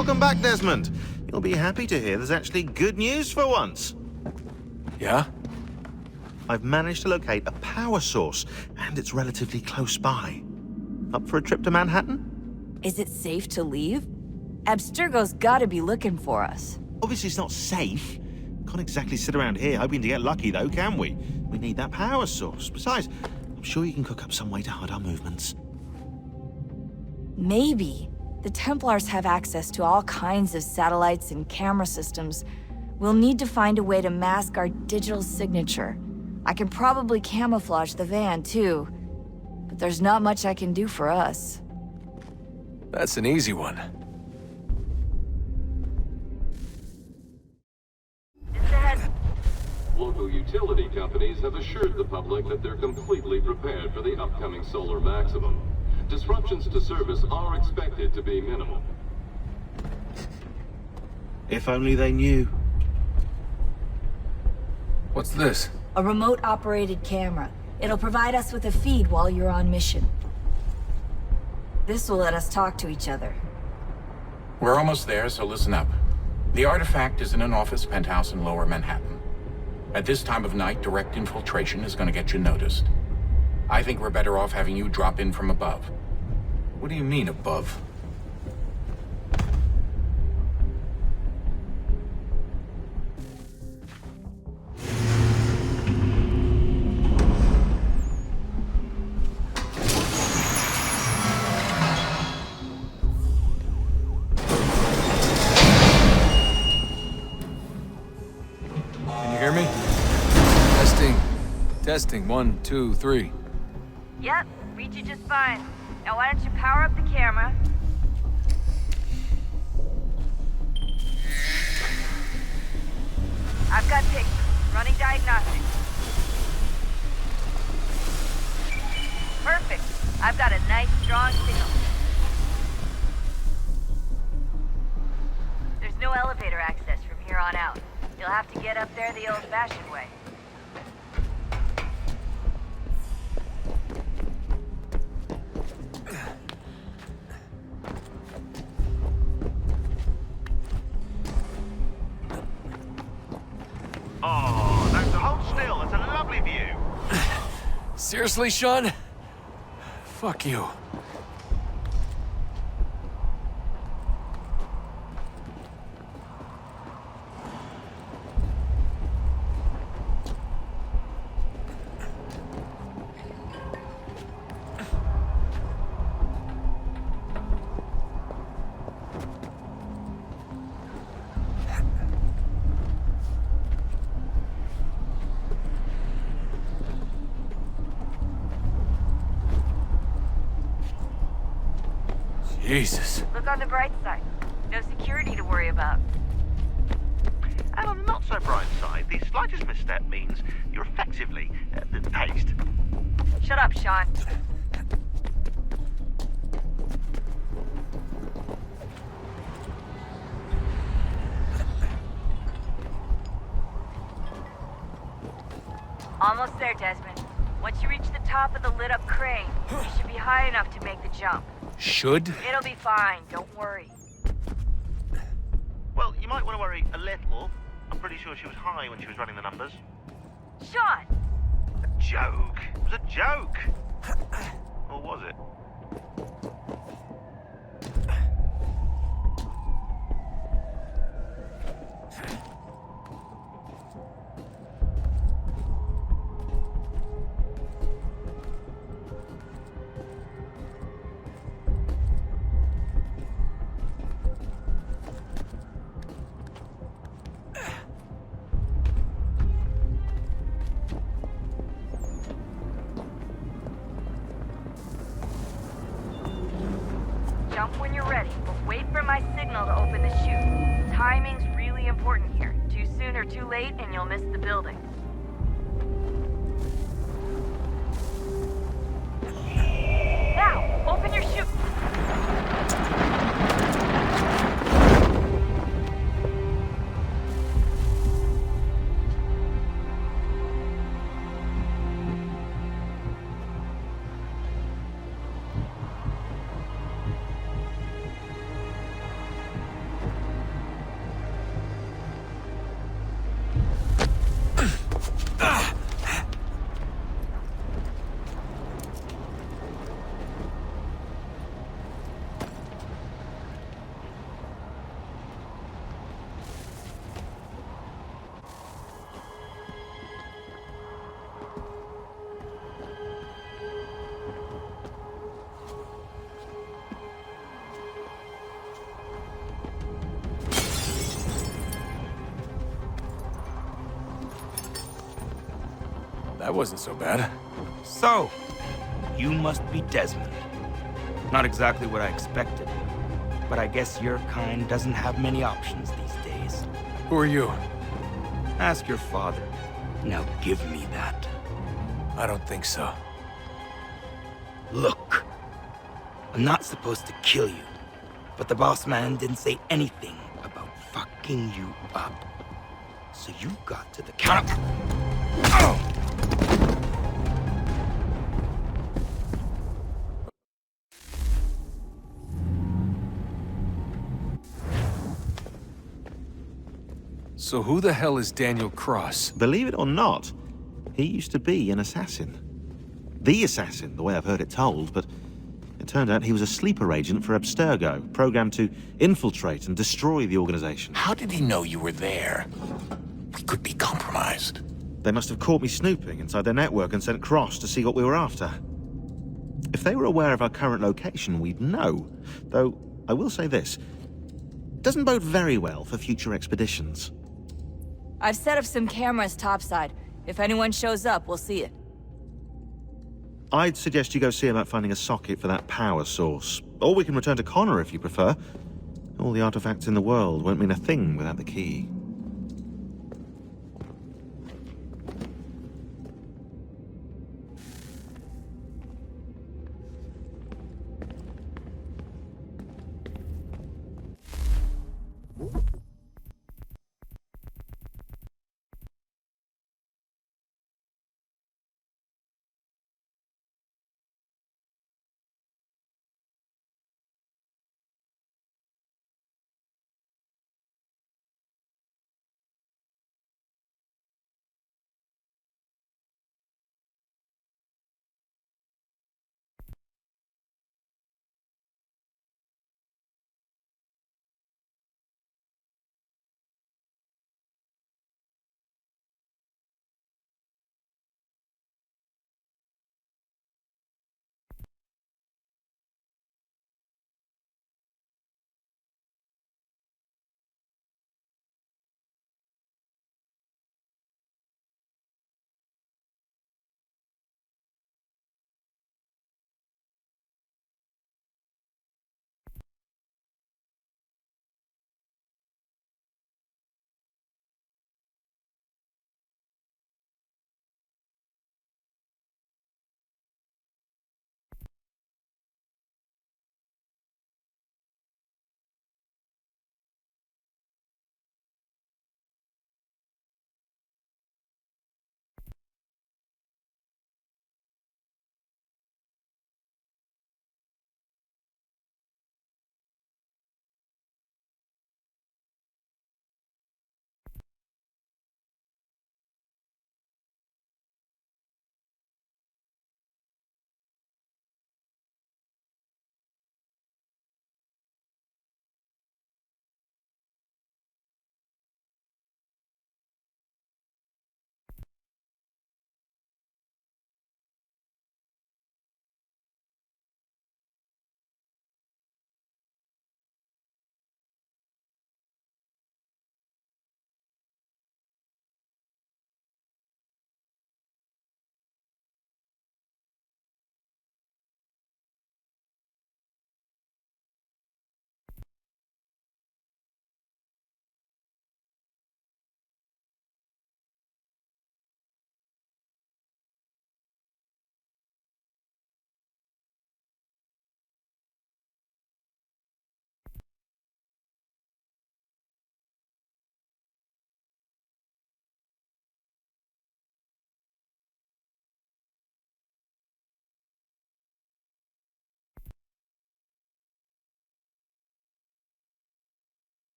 Welcome back, Desmond. You'll be happy to hear there's actually good news for once. Yeah? I've managed to locate a power source, and it's relatively close by. Up for a trip to Manhattan? Is it safe to leave? Abstergo's gotta be looking for us. Obviously it's not safe. Can't exactly sit around here hoping to get lucky, though, can we? We need that power source. Besides, I'm sure you can cook up some way to hide our movements. Maybe. The Templars have access to all kinds of satellites and camera systems. We'll need to find a way to mask our digital signature. I can probably camouflage the van, too. But there's not much I can do for us. That's an easy one. Local utility companies have assured the public that they're completely prepared for the upcoming solar maximum. Disruptions to service are expected to be minimal. If only they knew. What's this? A remote-operated camera. It'll provide us with a feed while you're on mission. This will let us talk to each other. We're almost there, so listen up. The artifact is in an office penthouse in Lower Manhattan. At this time of night, direct infiltration is going to get you noticed. I think we're better off having you drop in from above. What do you mean, above? Can you hear me? Testing. 1, 2, 3. Yep, read you just fine. Now why don't you power up the camera? I've got pictures. Running diagnostics. Perfect. I've got a nice, strong signal. There's no elevator access from here on out. You'll have to get up there the old-fashioned way. Oh, that's hold still. That's a lovely view. Seriously, Sean? Fuck you. Jesus. Look on the bright side. No security to worry about. And on the not-so-bright side, the slightest misstep means you're effectively paced. Shut up, Sean. Almost there, Desmond. Once you reach the top of the lit-up crane, you should be high enough to make the jump. Should? It'll be fine, don't worry. Well, you might want to worry a little. I'm pretty sure she was high when she was running the numbers. Sean! A joke. It was a joke. Or was it? Jump when you're ready, but wait for my signal to open the chute. Timing's really important here. Too soon or too late, and you'll miss the building. Now, open your chute! that wasn't so bad. So, you must be Desmond. Not exactly what I expected, but I guess your kind doesn't have many options these days. Who are you? Ask your father. Now give me that. I don't think so. Look, I'm not supposed to kill you, but the boss man didn't say anything about fucking you up. So you got to the counter. Oh! So who the hell is Daniel Cross? Believe it or not, he used to be an assassin. The assassin, the way I've heard it told, but it turned out he was a sleeper agent for Abstergo, programmed to infiltrate and destroy the organization. How did he know you were there? We could be compromised. They must have caught me snooping inside their network and sent Cross to see what we were after. If they were aware of our current location, we'd know. Though, I will say this, it doesn't bode very well for future expeditions. I've set up some cameras topside. If anyone shows up, we'll see it. I'd suggest you go see about finding a socket for that power source. Or we can return to Connor if you prefer. All the artifacts in the world won't mean a thing without the key.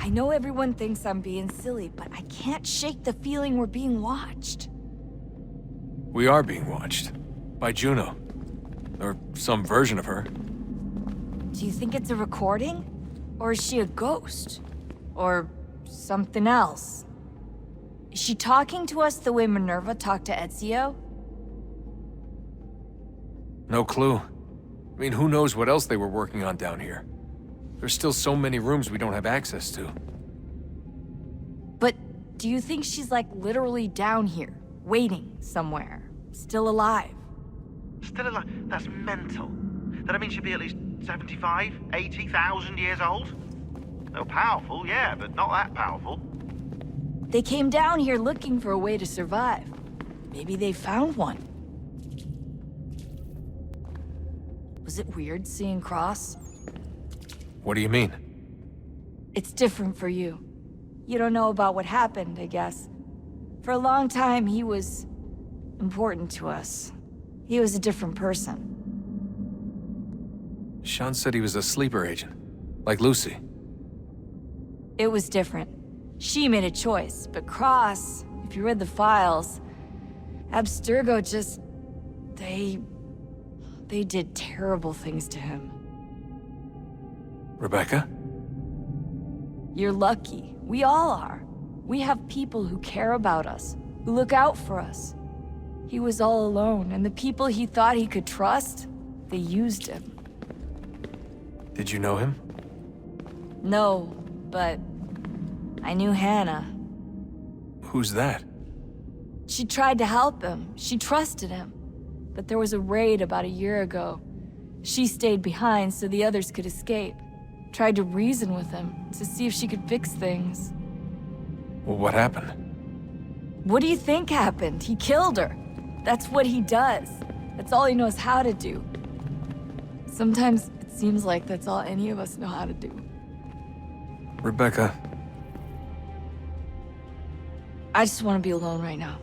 I know everyone thinks I'm being silly, but I can't shake the feeling we're being watched. We are being watched. By Juno. Or some version of her. Do you think it's a recording? Or is she a ghost? Or something else? Is she talking to us the way Minerva talked to Ezio? No clue. I mean, who knows what else they were working on down here? There's still so many rooms we don't have access to. But do you think she's like literally down here, waiting somewhere, still alive? Still alive? That's mental. That means she'd be at least 75, 80,000 years old? They're powerful, yeah, but not that powerful. They came down here looking for a way to survive. Maybe they found one. Was it weird seeing Cross? What do you mean? It's different for you. You don't know about what happened, I guess. For a long time, he was important to us. He was a different person. Sean said he was a sleeper agent, like Lucy. It was different. She made a choice, but Cross, if you read the files, Abstergo just... They did terrible things to him. Rebecca? You're lucky. We all are. We have people who care about us, who look out for us. He was all alone, and the people he thought he could trust, they used him. Did you know him? No, but I knew Hannah. Who's that? She tried to help him. She trusted him. But there was a raid about a year ago. She stayed behind so the others could escape. Tried to reason with him to see if she could fix things. Well, what happened? What do you think happened? He killed her. That's what he does. That's all he knows how to do. Sometimes it seems like that's all any of us know how to do. Rebecca. I just want to be alone right now.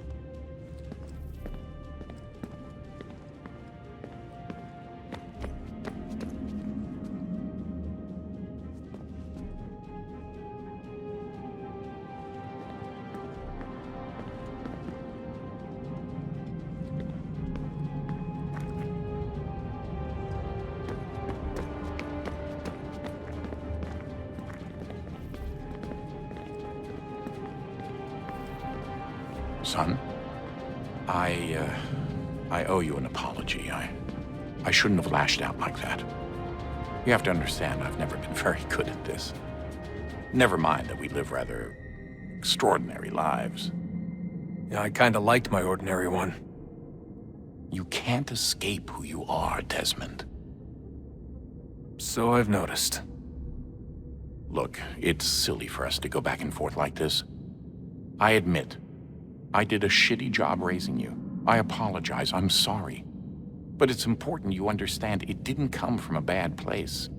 Son, I owe you an apology. I shouldn't have lashed out like that. You have to understand, I've never been very good at this. Never mind that we live rather extraordinary lives. Yeah, I kinda liked my ordinary one. You can't escape who you are, Desmond. So I've noticed. Look, it's silly for us to go back and forth like this. I admit, I did a shitty job raising you. I apologize, I'm sorry. But it's important you understand it didn't come from a bad place.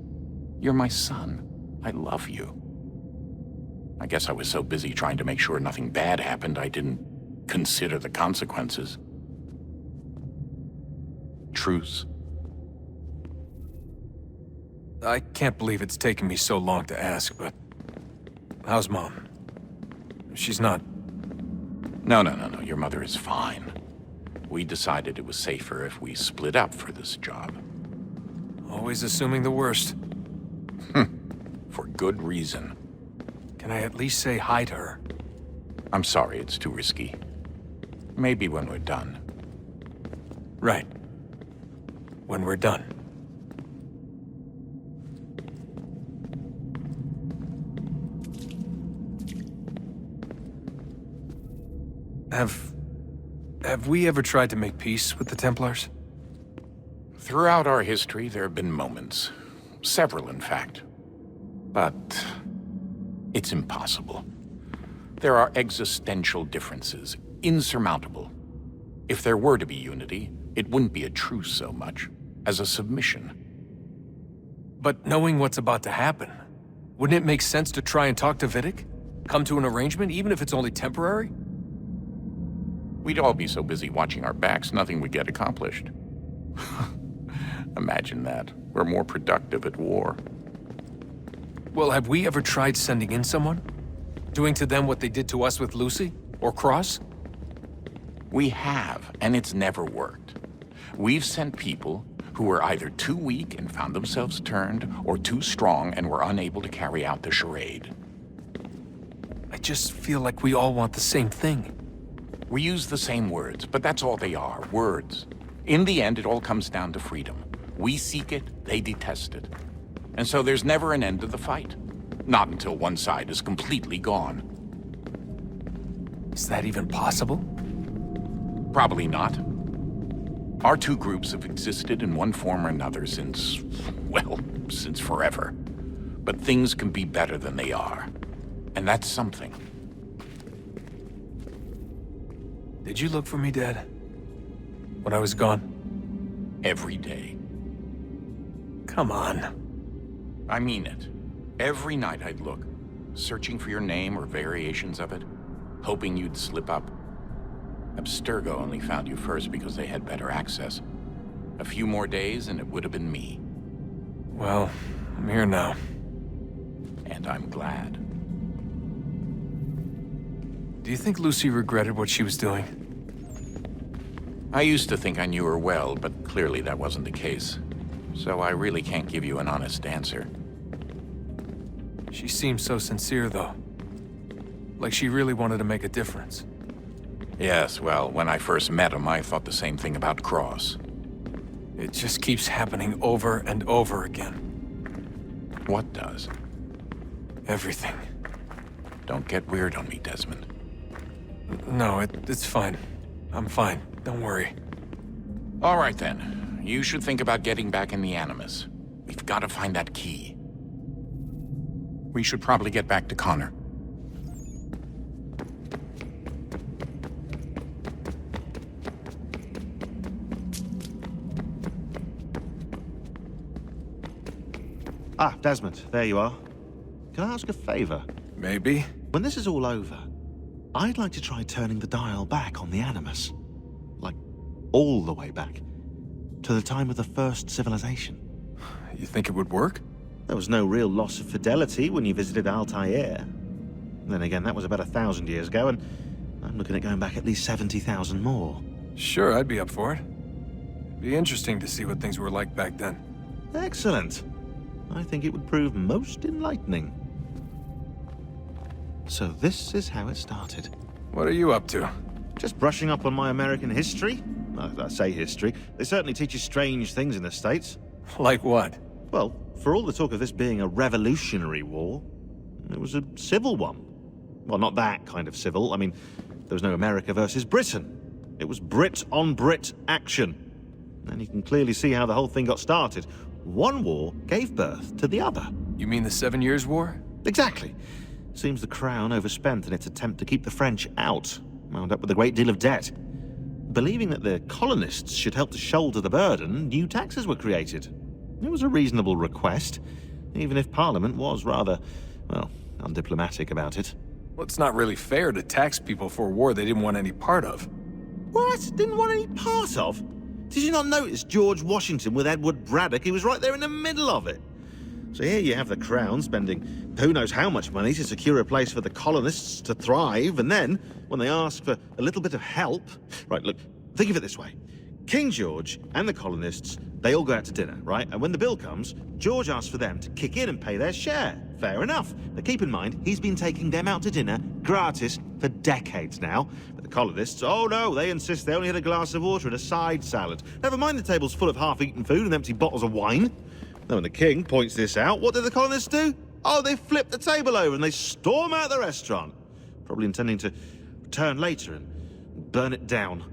You're my son. I love you. I guess I was so busy trying to make sure nothing bad happened, I didn't consider the consequences. Truce. I can't believe it's taken me so long to ask, but... how's Mom? She's not... No. Your mother is fine. We decided it was safer if we split up for this job. Always assuming the worst. For good reason. Can I at least say hi to her? I'm sorry, it's too risky. Maybe when we're done. Right. When we're done. Have we ever tried to make peace with the Templars? Throughout our history, there have been moments. Several, in fact. But it's impossible. There are existential differences, insurmountable. If there were to be unity, it wouldn't be a truce so much as a submission. But knowing what's about to happen, wouldn't it make sense to try and talk to Vidic? Come to an arrangement, even if it's only temporary? We'd all be so busy watching our backs, nothing would get accomplished. Imagine that. We're more productive at war. Well, have we ever tried sending in someone? Doing to them what they did to us with Lucy? Or Cross? We have, and it's never worked. We've sent people who were either too weak and found themselves turned, or too strong and were unable to carry out the charade. I just feel like we all want the same thing. We use the same words, but that's all they are, words. In the end, it all comes down to freedom. We seek it, they detest it. And so there's never an end to the fight. Not until one side is completely gone. Is that even possible? Probably not. Our two groups have existed in one form or another since, well, since forever. But things can be better than they are. And that's something. Did you look for me, Dad? When I was gone? Every day. Come on. I mean it. Every night I'd look, searching for your name or variations of it, hoping you'd slip up. Abstergo only found you first because they had better access. A few more days and it would have been me. Well, I'm here now. And I'm glad. Do you think Lucy regretted what she was doing? I used to think I knew her well, but clearly that wasn't the case. So I really can't give you an honest answer. She seemed so sincere, though. Like she really wanted to make a difference. Yes, well, when I first met him, I thought the same thing about Cross. It just keeps happening over and over again. What does? Everything. Don't get weird on me, Desmond. No, it's fine. I'm fine. Don't worry. All right, then. You should think about getting back in the Animus. We've got to find that key. We should probably get back to Connor. Ah, Desmond, there you are. Can I ask a favor? Maybe? When this is all over, I'd like to try turning the dial back on the Animus. Like, all the way back. To the time of the first civilization. You think it would work? There was no real loss of fidelity when you visited Altair. Then again, that was about 1,000 years ago, and I'm looking at going back at least 70,000 more. Sure, I'd be up for it. It'd be interesting to see what things were like back then. Excellent. I think it would prove most enlightening. So this is how it started. What are you up to? Just brushing up on my American history. I say history. They certainly teach you strange things in the States. Like what? Well, for all the talk of this being a revolutionary war, it was a civil one. Well, not that kind of civil. I mean, there was no America versus Britain. It was Brit on Brit action. And you can clearly see how the whole thing got started. One war gave birth to the other. You mean the 7 Years' War? Exactly. Seems the Crown overspent in its attempt to keep the French out, wound up with a great deal of debt. Believing that the colonists should help to shoulder the burden, new taxes were created. It was a reasonable request, even if Parliament was rather, well, undiplomatic about it. Well, it's not really fair to tax people for a war they didn't want any part of. What? Didn't want any part of? Did you not notice George Washington with Edward Braddock? He was right there in the middle of it. So here you have the Crown spending who knows how much money to secure a place for the colonists to thrive, and then, when they ask for a little bit of help... Right, look, think of it this way. King George and the colonists, they all go out to dinner, right? And when the bill comes, George asks for them to kick in and pay their share. Fair enough. But keep in mind, he's been taking them out to dinner gratis for decades now. But the colonists, oh no, they insist they only had a glass of water and a side salad. Never mind the table's full of half-eaten food and empty bottles of wine. Then when the king points this out, what do the colonists do? Oh, they flip the table over and they storm out the restaurant. Probably intending to return later and burn it down.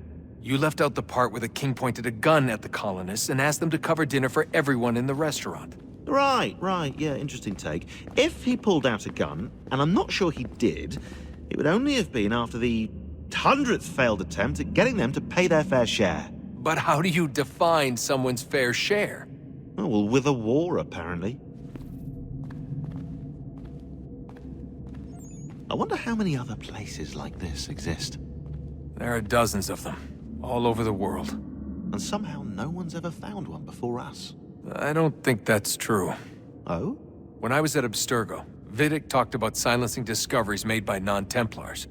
You left out the part where the king pointed a gun at the colonists and asked them to cover dinner for everyone in the restaurant. Right, yeah, interesting take. If he pulled out a gun, and I'm not sure he did, it would only have been after the 100th failed attempt at getting them to pay their fair share. But how do you define someone's fair share? Oh, well, with a war, apparently. I wonder how many other places like this exist. There are dozens of them, all over the world. And somehow no one's ever found one before us. I don't think that's true. Oh? When I was at Abstergo, Vidic talked about silencing discoveries made by non-Templars.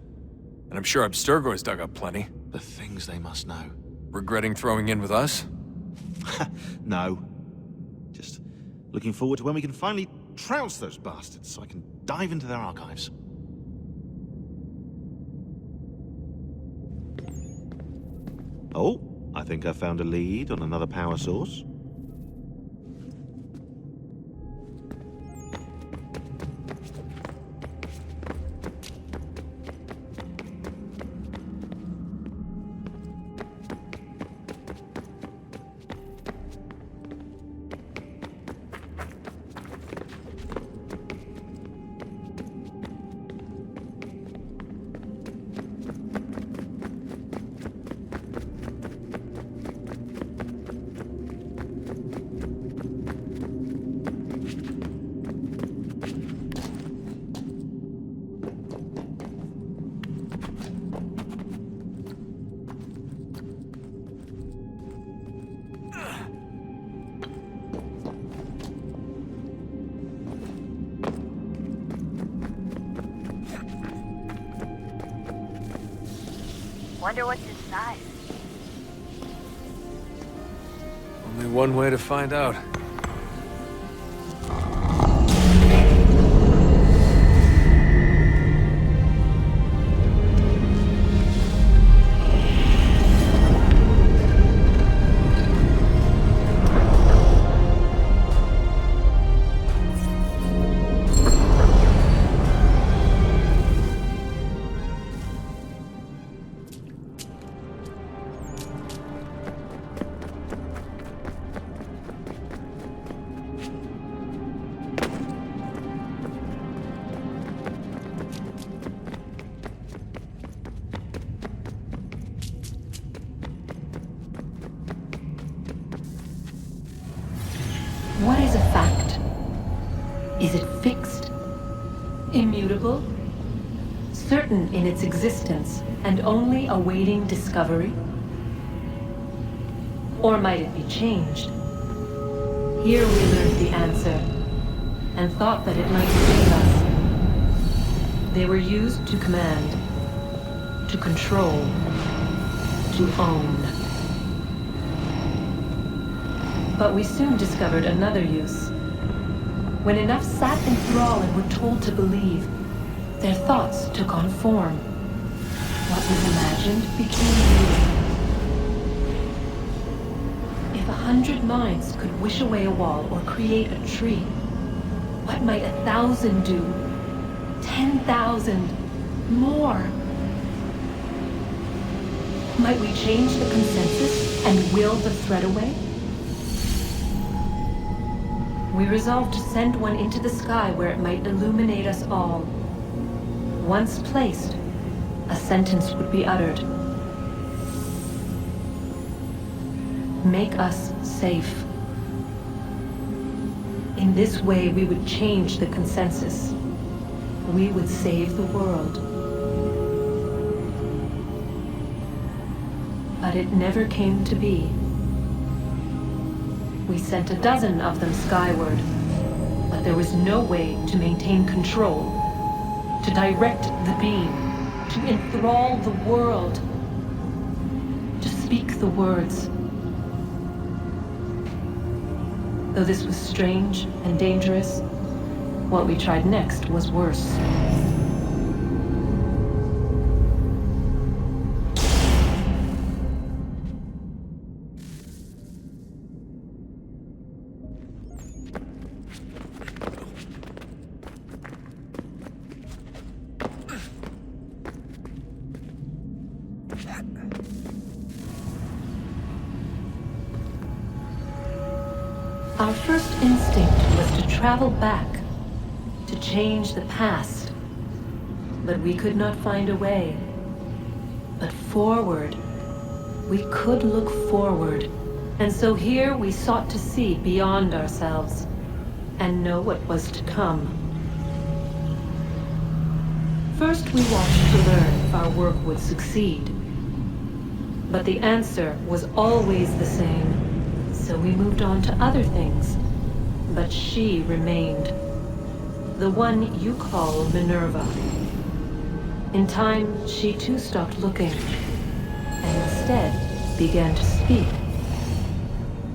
And I'm sure Abstergo has dug up plenty. The things they must know. Regretting throwing in with us? No. Just looking forward to when we can finally trounce those bastards so I can dive into their archives. Oh, I think I found a lead on another power source. Wonder what's inside. Only one way to find out. What is a fact? Is it fixed? Immutable? Certain in its existence and only awaiting discovery? Or might it be changed? Here we learned the answer, and thought that it might save us. They were used to command, to control, to own. But we soon discovered another use. When enough sat in thrall and were told to believe, their thoughts took on form. What was imagined became real. If 100 minds could wish away a wall or create a tree, what might 1,000 do? 10,000? More? Might we change the consensus and will the threat away? We resolved to send one into the sky where it might illuminate us all. Once placed, a sentence would be uttered. Make us safe. In this way, we would change the consensus. We would save the world. But it never came to be. We sent a dozen of them skyward, but there was no way to maintain control, to direct the beam, to enthrall the world, to speak the words. Though this was strange and dangerous, what we tried next was worse. Our first instinct was to travel back, to change the past. But we could not find a way. But forward, we could look forward. And so here we sought to see beyond ourselves and know what was to come. First we watched to learn if our work would succeed. But the answer was always the same. So we moved on to other things, but she remained. The one you call Minerva. In time, she too stopped looking, and instead began to speak.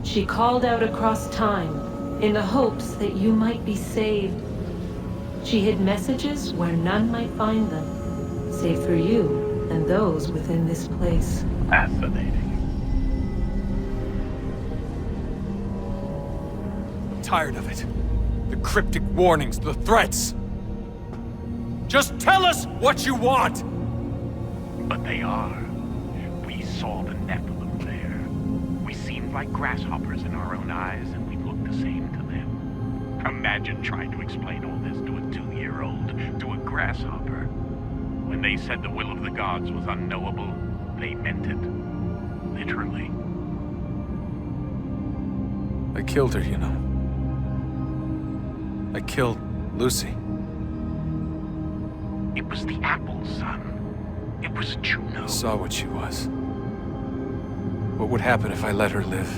She called out across time, in the hopes that you might be saved. She hid messages where none might find them, save for you and those within this place. Fascinating. Tired of it. The cryptic warnings, the threats. Just tell us what you want! But they are. We saw the Nephilim there. We seemed like grasshoppers in our own eyes, and we looked the same to them. Imagine trying to explain all this to a 2-year-old, to a grasshopper. When they said the will of the gods was unknowable, they meant it. Literally. I killed her, you know. I killed Lucy. It was the apple, son. It was Juno. I saw what she was. What would happen if I let her live?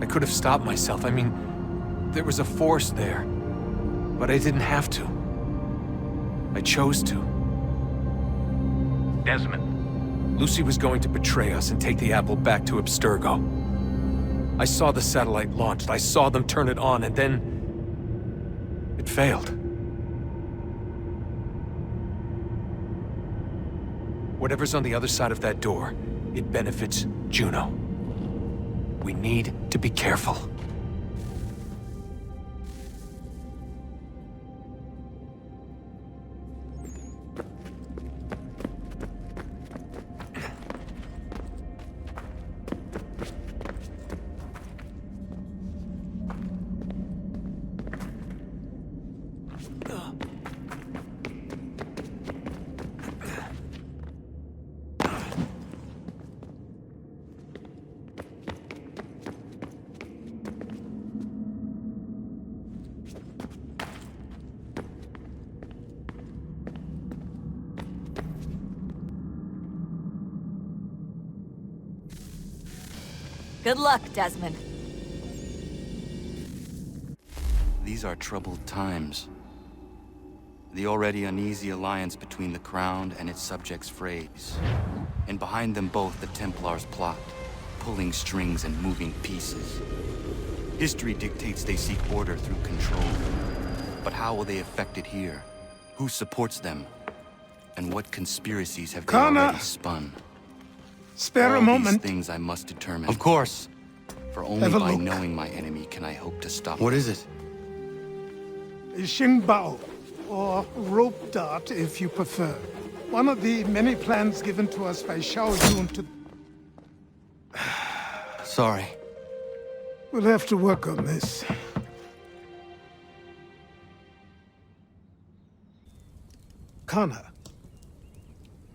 I could have stopped myself. I mean, there was a force there. But I didn't have to. I chose to. Desmond, Lucy was going to betray us and take the apple back to Abstergo. I saw the satellite launched, I saw them turn it on, and then... it failed. Whatever's on the other side of that door, it benefits Juno. We need to be careful. Good luck, Desmond. These are troubled times. The already uneasy alliance between the Crown and its subjects frays. And behind them both the Templars plot, pulling strings and moving pieces. History dictates they seek order through control. But how will they effect it here? Who supports them? And what conspiracies have they already spun? Spare a All moment. these things I must determine. Of course. For only Have a by look. knowing my enemy can I hope to stop What them. is it? Xingbao, or rope dart if you prefer. One of the many plans given to us by Xiao Yun to... Sorry. We'll have to work on this. Kana,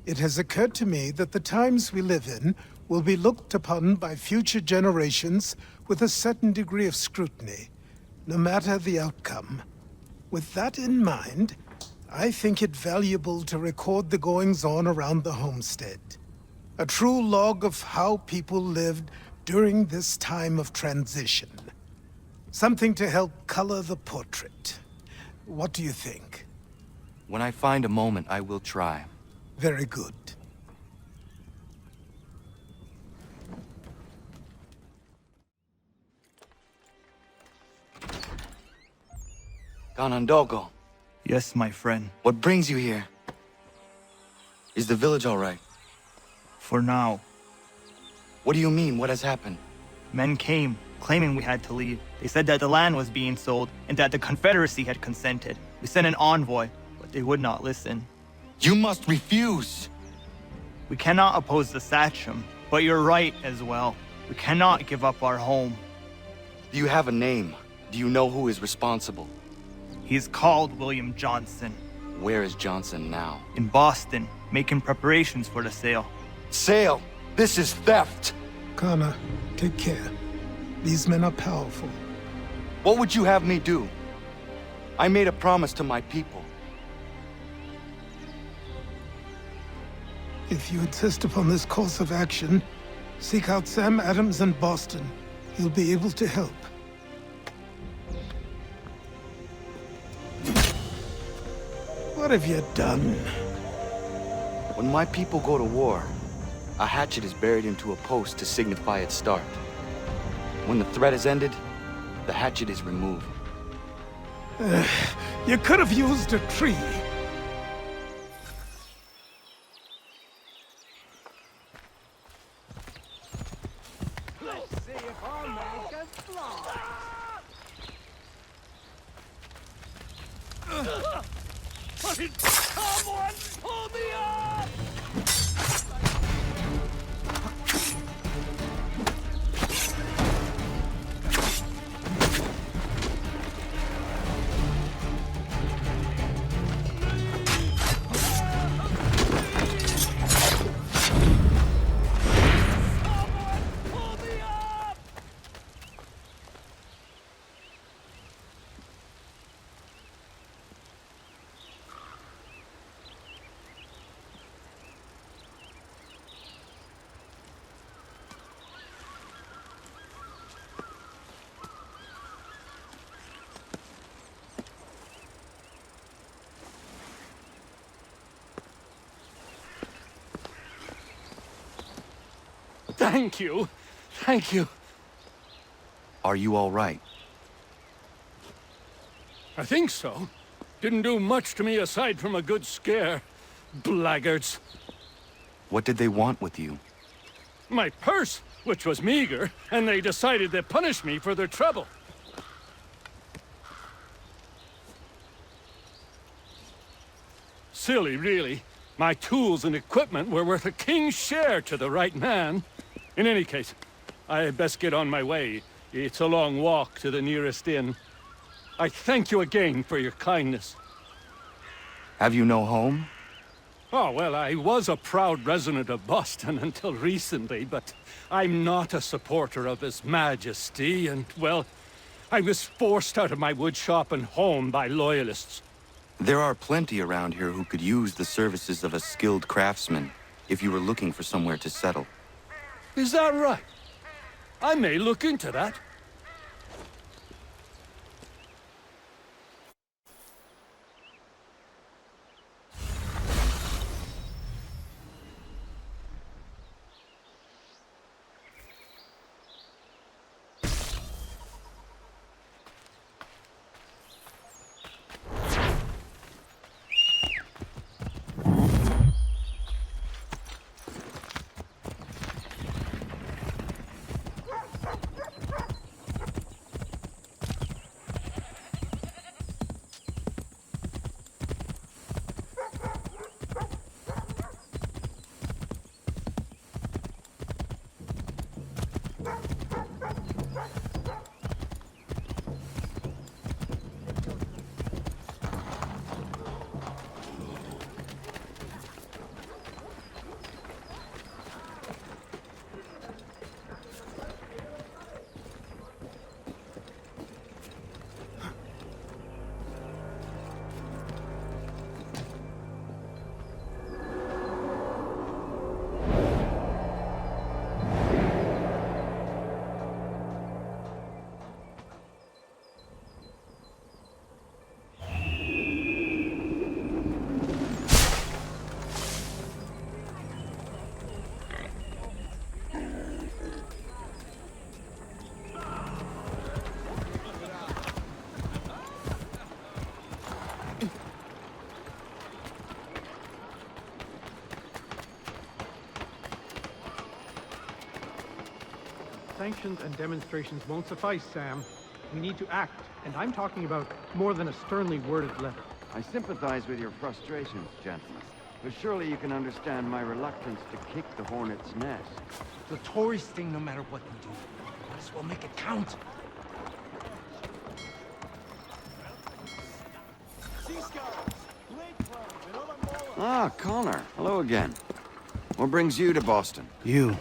it has occurred to me that the times we live in will be looked upon by future generations with a certain degree of scrutiny, no matter the outcome. With that in mind, I think it valuable to record the goings-on around the homestead. A true log of how people lived during this time of transition. Something to help color the portrait. What do you think? When I find a moment, I will try. Very good. Ganondogo, Yes, my friend. what brings you here? Is the village all right? For now. What do you mean? What has happened? Men came, claiming we had to leave. They said that the land was being sold, and that the Confederacy had consented. We sent an envoy, but they would not listen. You must refuse! We cannot oppose the Sachem, but you're right as well. We cannot give up our home. Do you have a name? Do you know who is responsible? He's called William Johnson, Where is Johnson now? in Boston, making preparations for the sale. Sale! This is theft! Kana, take care. These men are powerful. What would you have me do? I made a promise to my people. If you insist upon this course of action, seek out Sam Adams in Boston. He'll be able to help. What have you done? When my people go to war, a hatchet is buried into a post to signify its start. When the threat is ended, the hatchet is removed. You could have used a tree. Thank you. Thank you. Are you all right? I think so. Didn't do much to me aside from a good scare. Blackguards. What did they want with you? My purse, which was meager, and they decided to punish me for their trouble. Silly, really. My tools and equipment were worth a king's share to the right man. In any case, I had best get on my way. It's a long walk to the nearest inn. I thank you again for your kindness. Have you no home? Oh, well, I was a proud resident of Boston until recently, but I'm not a supporter of His Majesty, and, well, I was forced out of my woodshop and home by loyalists. There are plenty around here who could use the services of a skilled craftsman if you were looking for somewhere to settle. Is that right? I may look into that. Sanctions and demonstrations won't suffice, Sam. We need to act, and I'm talking about more than a sternly worded letter. I sympathize with your frustrations, gentlemen. But surely you can understand my reluctance to kick the hornet's nest. The Tories thing, no matter what we do, might as well make it count. Ah, Connor. Hello again. What brings you to Boston? You.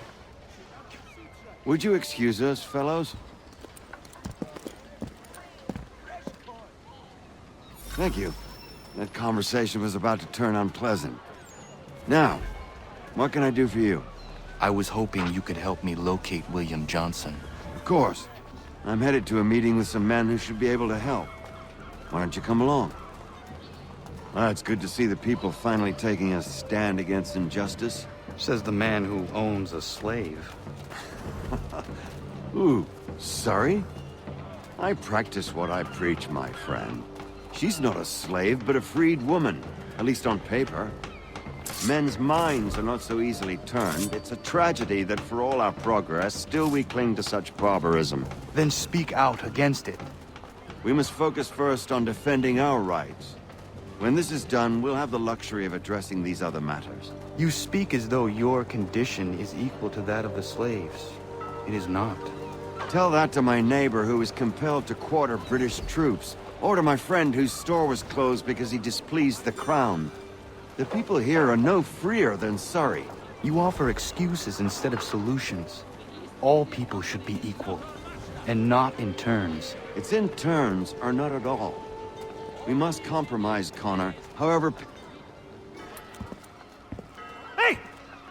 Would you excuse us, fellows? Thank you. That conversation was about to turn unpleasant. Now, what can I do for you? I was hoping you could help me locate William Johnson. Of course. I'm headed to a meeting with some men who should be able to help. Why don't you come along? It's good to see the people finally taking a stand against injustice. Says the man who owns a slave. Ooh, sorry? I practice what I preach, my friend. She's not a slave, but a freed woman, at least on paper. Men's minds are not so easily turned. It's a tragedy that for all our progress, still we cling to such barbarism. Then speak out against it. We must focus first on defending our rights. When this is done, we'll have the luxury of addressing these other matters. You speak as though your condition is equal to that of the slaves. It is not. Tell that to my neighbor who was compelled to quarter British troops, or to my friend whose store was closed because he displeased the crown. The people here are no freer than Surrey. You offer excuses instead of solutions. All people should be equal, and not in turns. It's in turns, or not at all. We must compromise, Connor. However... Hey!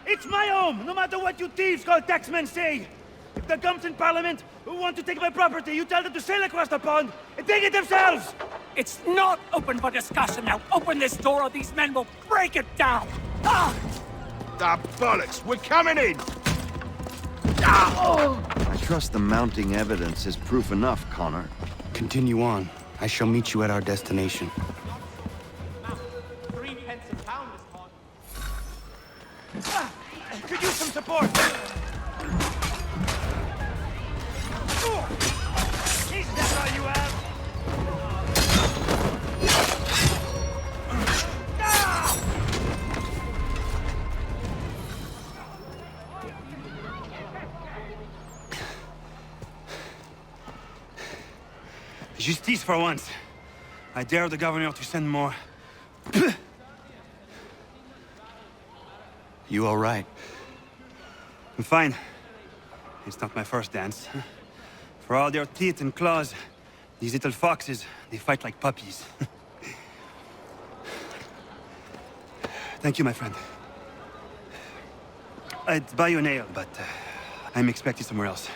It's my home, no matter what you thieves called taxmen say! If the gums in Parliament who want to take my property, you tell them to sail across the pond and take it themselves! It's not open for discussion now. Open this door or these men will break it down! Ah! Ah, bollocks! We're coming in! I trust the mounting evidence is proof enough, Connor. Continue on. I shall meet you at our destination. 3 pence a pound is hot. Could use some support. Is that all you have? Justice for once. I dare the governor to send more. You all right? I'm fine. It's not my first dance. For all their teeth and claws, these little foxes, they fight like puppies. Thank you, my friend. I'd buy you an ale, but I'm expecting somewhere else.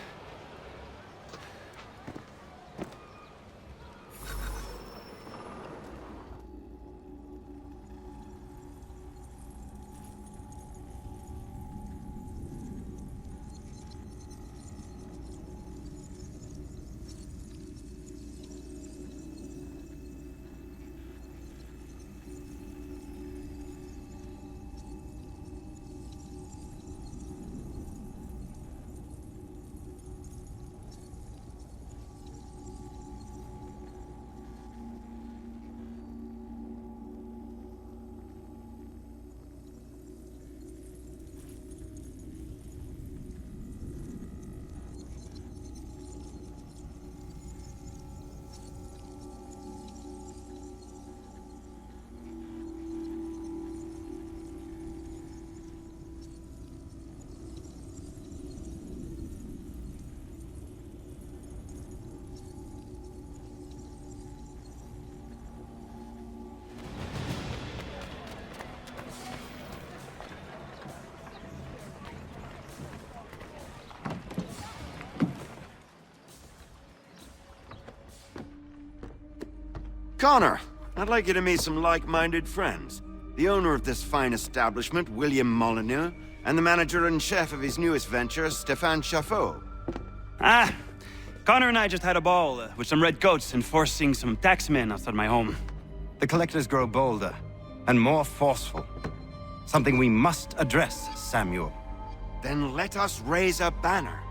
Connor, I'd like you to meet some like-minded friends. The owner of this fine establishment, William Molyneux, and the manager and chef of his newest venture, Stéphane Chaffeau. Ah, Connor and I just had a ball with some redcoats enforcing some taxmen outside my home. The collectors grow bolder and more forceful. Something we must address, Samuel. Then let us raise a banner.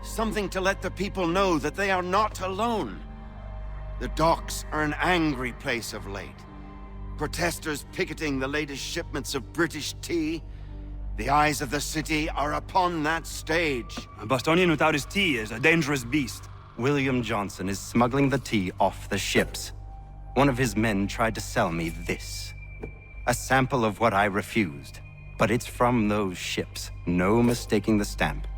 Something to let the people know that they are not alone. The docks are an angry place of late. Protesters picketing the latest shipments of British tea. The eyes of the city are upon that stage. A Bostonian without his tea is a dangerous beast. William Johnson is smuggling the tea off the ships. One of his men tried to sell me this. A sample of what I refused. But it's from those ships. No mistaking the stamp.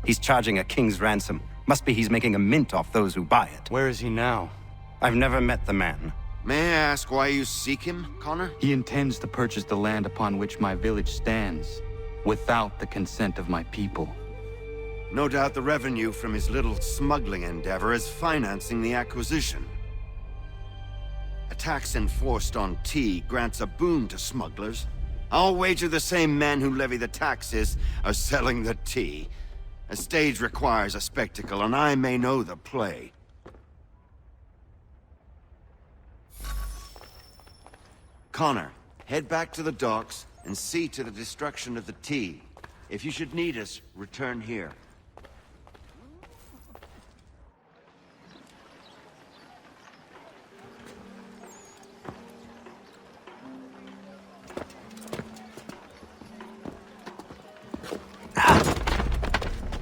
He's charging a king's ransom. Must be he's making a mint off those who buy it. Where is he now? I've never met the man. May I ask why you seek him, Connor? He intends to purchase the land upon which my village stands, without the consent of my people. No doubt the revenue from his little smuggling endeavor is financing the acquisition. A tax enforced on tea grants a boon to smugglers. I'll wager the same men who levy the taxes are selling the tea. A stage requires a spectacle, and I may know the play. Connor, head back to the docks and see to the destruction of the tea. If you should need us, return here.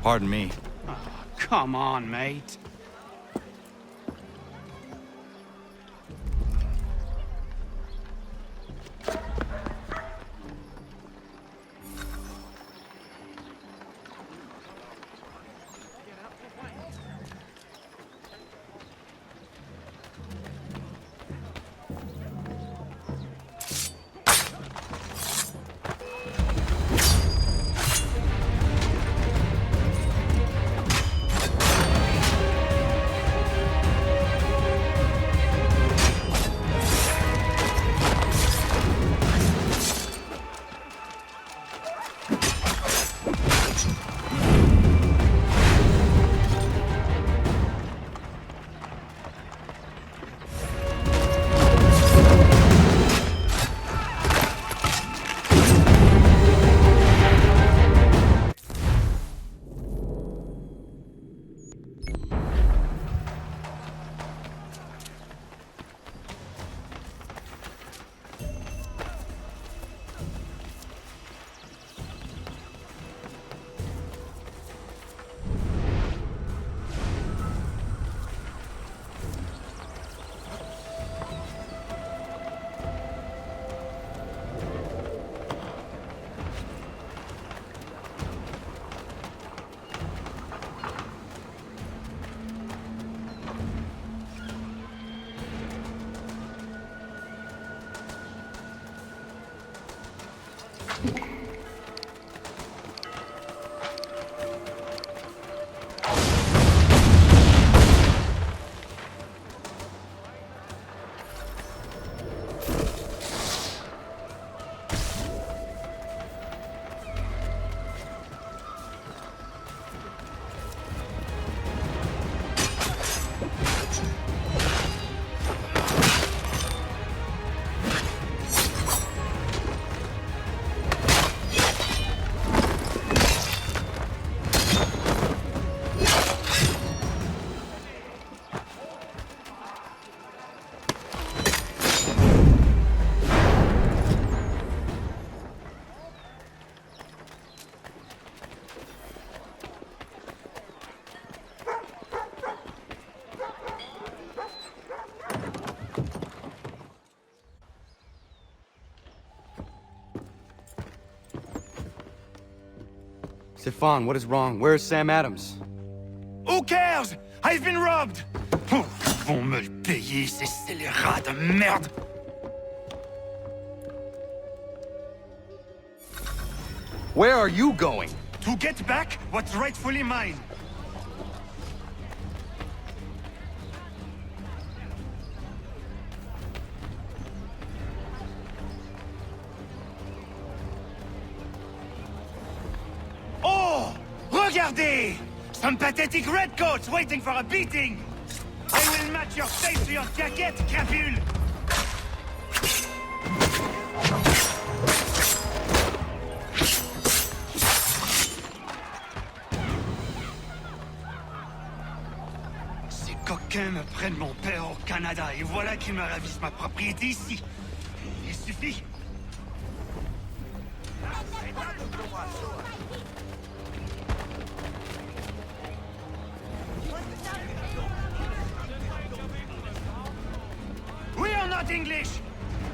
Pardon me. Oh, come on, mate. Stefan, what is wrong? Where is Sam Adams? Who cares? I've been robbed! Oh, ils vont me le payer, ces scélérats de merde! Where are you going? To get back what's rightfully mine. Oh! Regardez! Some pathetic redcoats waiting for a beating! I will match your face to your jacket, crapule! Ces coquins me prennent mon père au Canada et voilà qu'ils me ravissent ma propriété ici. Il suffit. We are not English!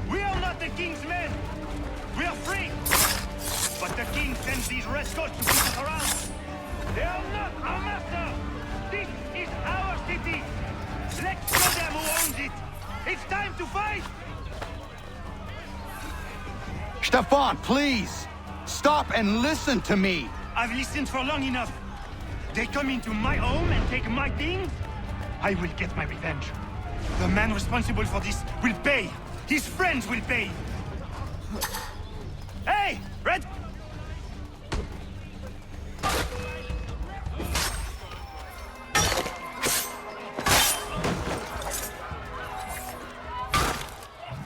We are not the king's men! We are free! But the king sends these redcoats to keep us around! They are not our master! This is our city! Let's show them who owns it! It's time to fight! Stefan, please! Stop and listen to me! I've listened for long enough. They come into my home and take my things? I will get my revenge. The man responsible for this will pay. His friends will pay. Hey, Red!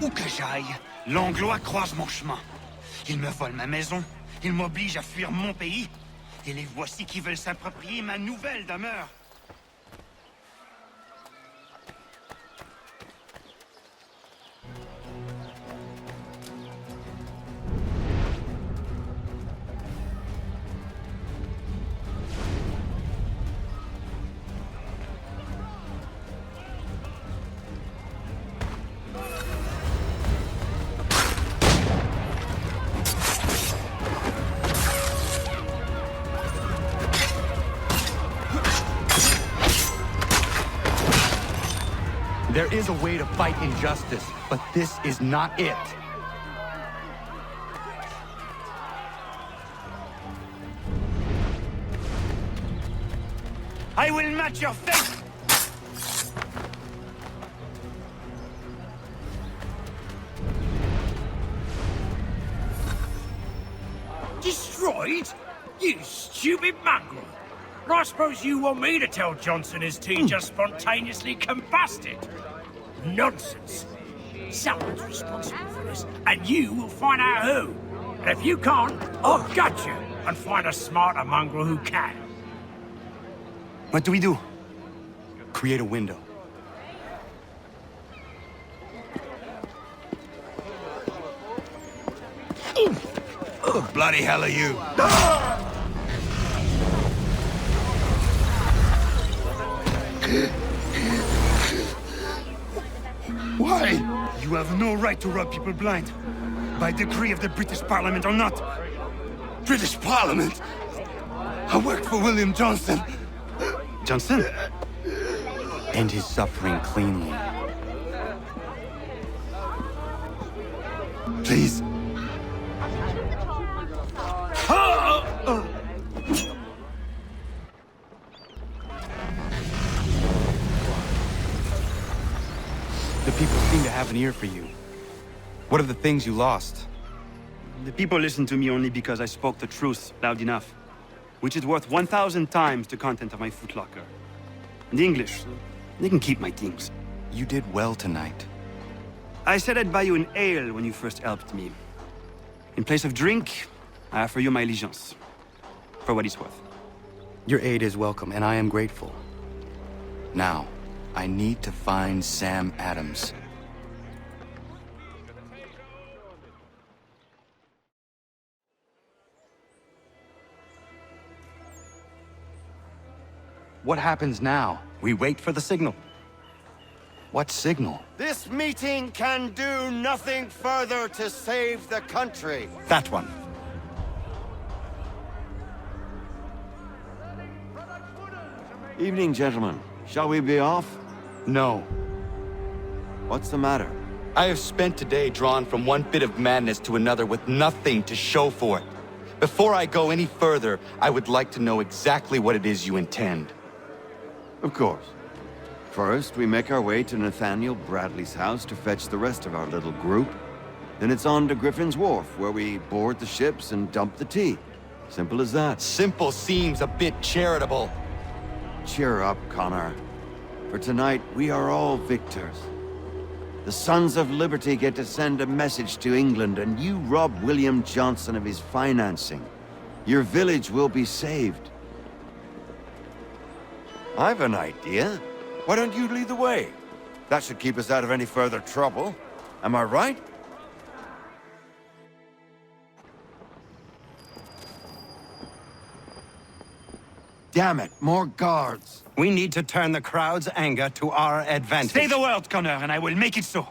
Où que j'aille, l'Anglois croise mon chemin. Ils me volent ma maison, ils m'obligent à fuir mon pays, et les voici qui veulent s'approprier ma nouvelle demeure. There is a way to fight injustice, but this is not it. I will match your fate! Destroyed? You stupid mongrel! I suppose you want me to tell Johnson his tea just spontaneously combusted? Nonsense. Someone's responsible for this, and you will find out who. And if you can't, I'll gut you and find a smarter mongrel who can. What do we do? Create a window. Who the bloody hell are you? Why? You have no right to rob people blind. By decree of the British Parliament or not. British Parliament? I worked for William Johnson. Johnson? End his suffering cleanly. Please. an ear for you. What are the things you lost? The people listen to me only because I spoke the truth loud enough, which is worth 1,000 times the content of my footlocker. And the English, they can keep my things. You did well tonight. I said I'd buy you an ale when you first helped me. In place of drink, I offer you my allegiance. For what it's worth. Your aid is welcome, and I am grateful. Now, I need to find Sam Adams. What happens now? We wait for the signal. What signal? This meeting can do nothing further to save the country. That one. Evening, gentlemen. Shall we be off? No. What's the matter? I have spent today drawn from one bit of madness to another with nothing to show for it. Before I go any further, I would like to know exactly what it is you intend. Of course. First, we make our way to Nathaniel Bradley's house to fetch the rest of our little group. Then it's on to Griffin's Wharf, where we board the ships and dump the tea. Simple as that. Simple seems a bit charitable. Cheer up, Connor. For tonight, we are all victors. The Sons of Liberty get to send a message to England, and you rob William Johnson of his financing. Your village will be saved. I've an idea. Why don't you lead the way? That should keep us out of any further trouble. Am I right? Damn it, more guards. We need to turn the crowd's anger to our advantage. Say the word, Connor, and I will make it so.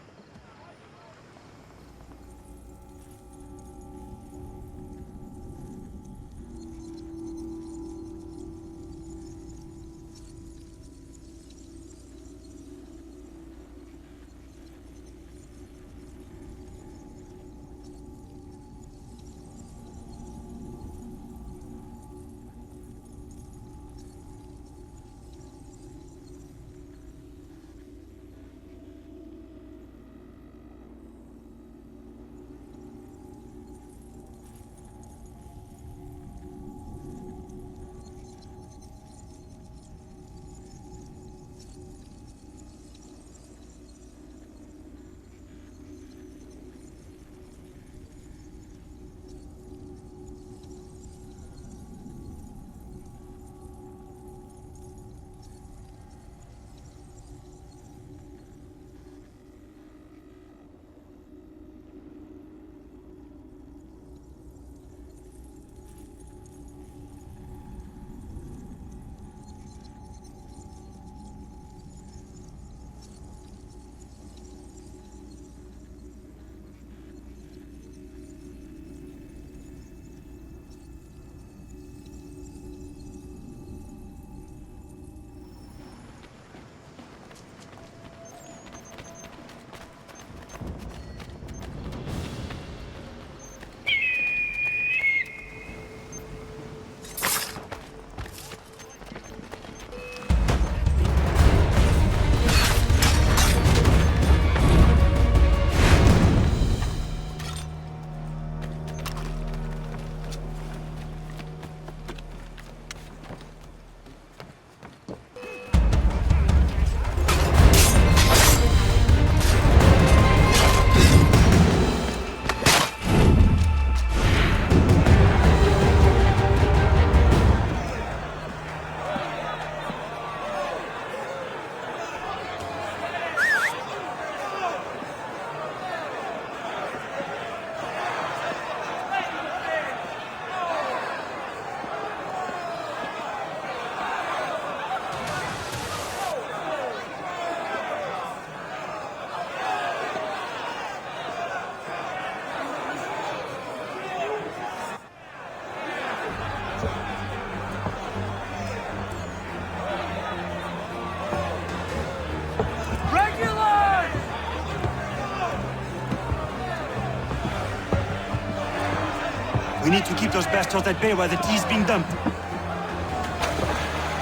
We need to keep those bastards at bay while the tea's being dumped.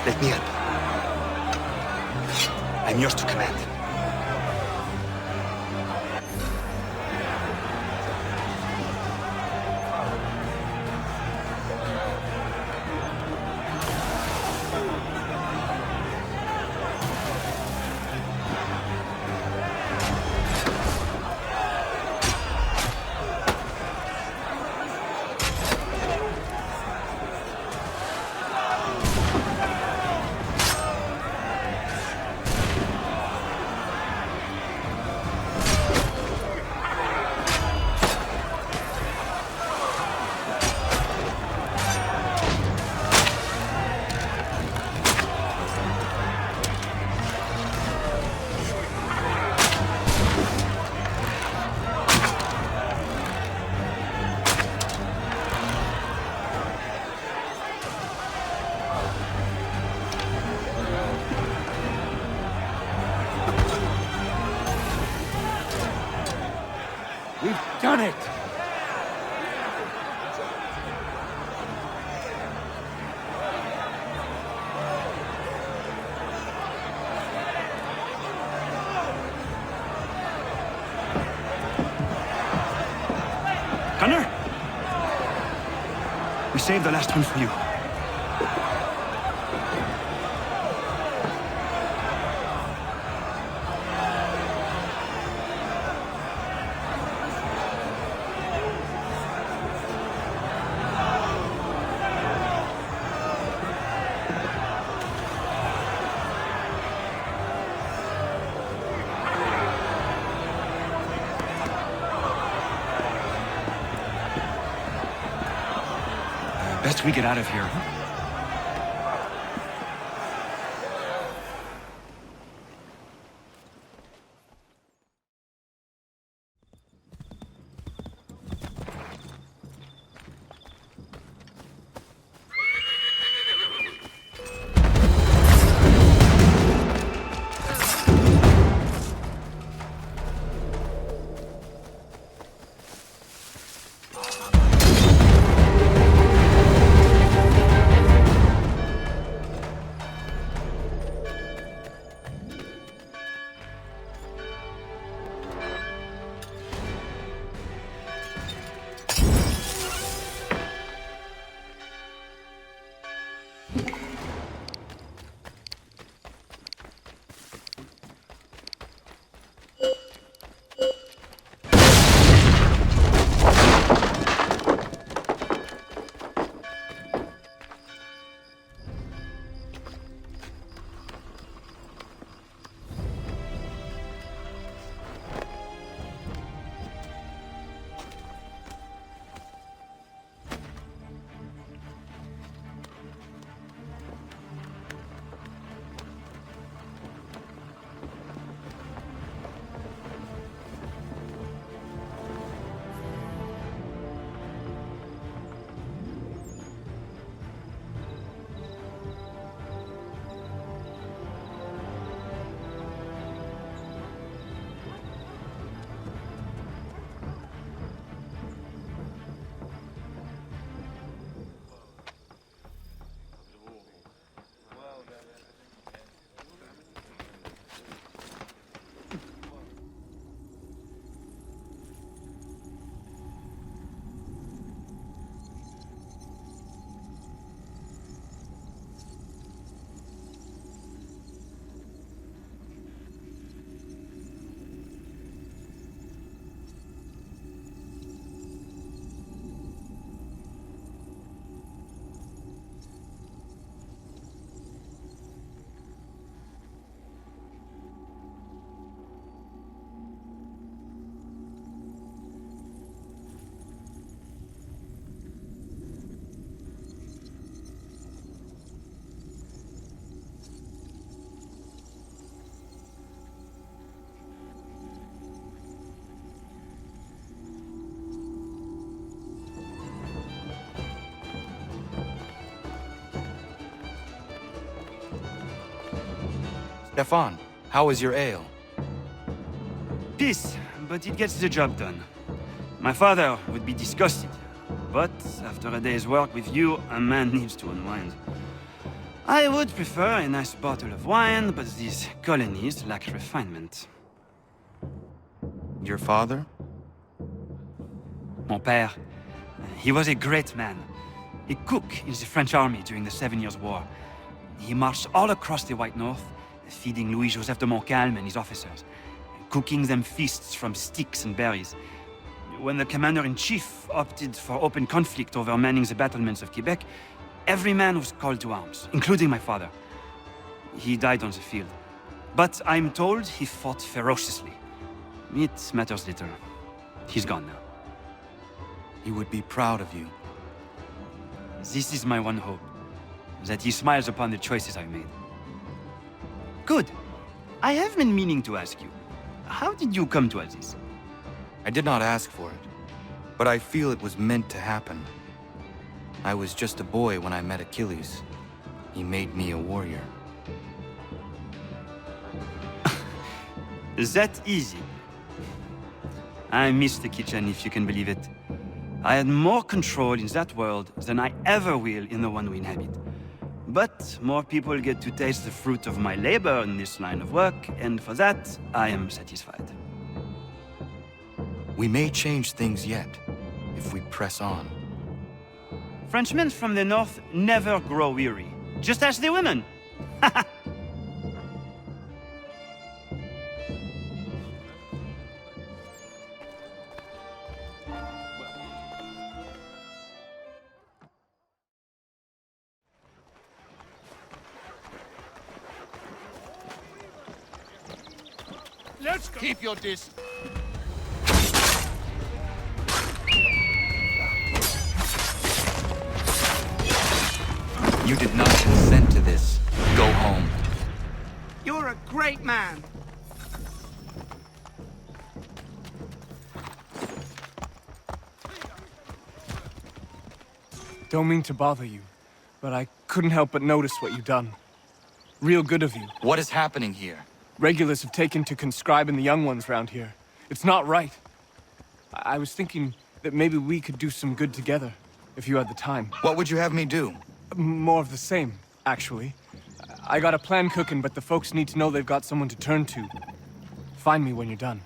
Let me help. I'm yours to command. We've done it! Connor? We saved the last one for you. Best we get out of here. Stefan, how is your ale? Peace, but it gets the job done. My father would be disgusted. But after a day's work with you, a man needs to unwind. I would prefer a nice bottle of wine, but these colonies lack refinement. Your father? Mon père. He was a great man. A cook in the French army during the 7 Years' War. He marched all across the White North, feeding Louis-Joseph de Montcalm and his officers, cooking them feasts from sticks and berries. When the commander-in-chief opted for open conflict over manning the battlements of Quebec, every man was called to arms, including my father. He died on the field. But I'm told he fought ferociously. It matters little. He's gone now. He would be proud of you. This is my one hope, that he smiles upon the choices I've made. Good. I have been meaning to ask you, how did you come to all this? I did not ask for it, but I feel it was meant to happen. I was just a boy when I met Achilles. He made me a warrior. Is that easy? I miss the kitchen, if you can believe it. I had more control in that world than I ever will in the one we inhabit. But more people get to taste the fruit of my labor in this line of work, and for that, I am satisfied. We may change things yet, if we press on. Frenchmen from the north never grow weary. Just ask the women. Let's go. Keep your distance. You did not consent to this. Go home. You're a great man. Don't mean to bother you, but I couldn't help but notice what you've done. Real good of you. What is happening here? Regulars have taken to conscribing the young ones round here. It's not right. I was thinking that maybe we could do some good together, if you had the time. What would you have me do? More of the same, actually. I got a plan cooking, but the folks need to know they've got someone to turn to. Find me when you're done.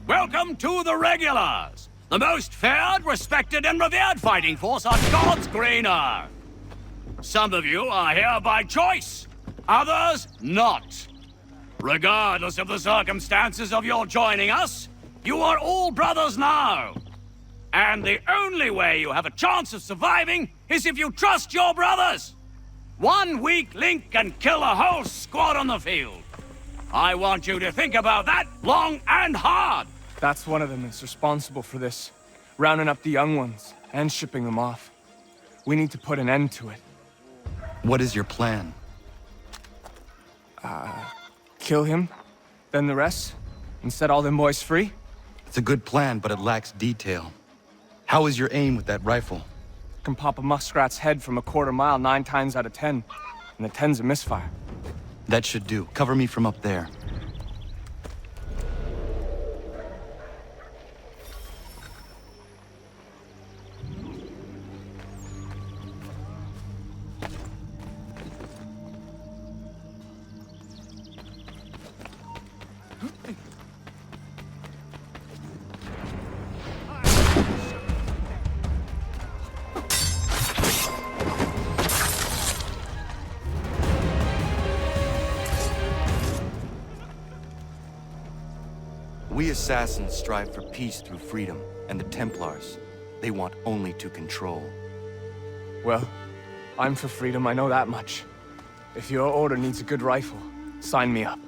Welcome to the Regulars, the most feared, respected, and revered fighting force on God's green earth. Some of you are here by choice, others not. Regardless of the circumstances of your joining us, you are all brothers now. And the only way you have a chance of surviving is if you trust your brothers. One weak link can kill a whole squad on the field. I want you to think about that long and hard. That's one of them that's responsible for this. Rounding up the young ones and shipping them off. We need to put an end to it. What is your plan? Kill him, then the rest, and set all them boys free? It's a good plan, but it lacks detail. How is your aim with that rifle? Can pop a muskrat's head from a quarter mile 9 times out of 10, and the 10's a misfire. That should do. Cover me from up there. We assassins strive for peace through freedom, and the Templars, they want only to control. Well, I'm for freedom, I know that much. If your order needs a good rifle, sign me up.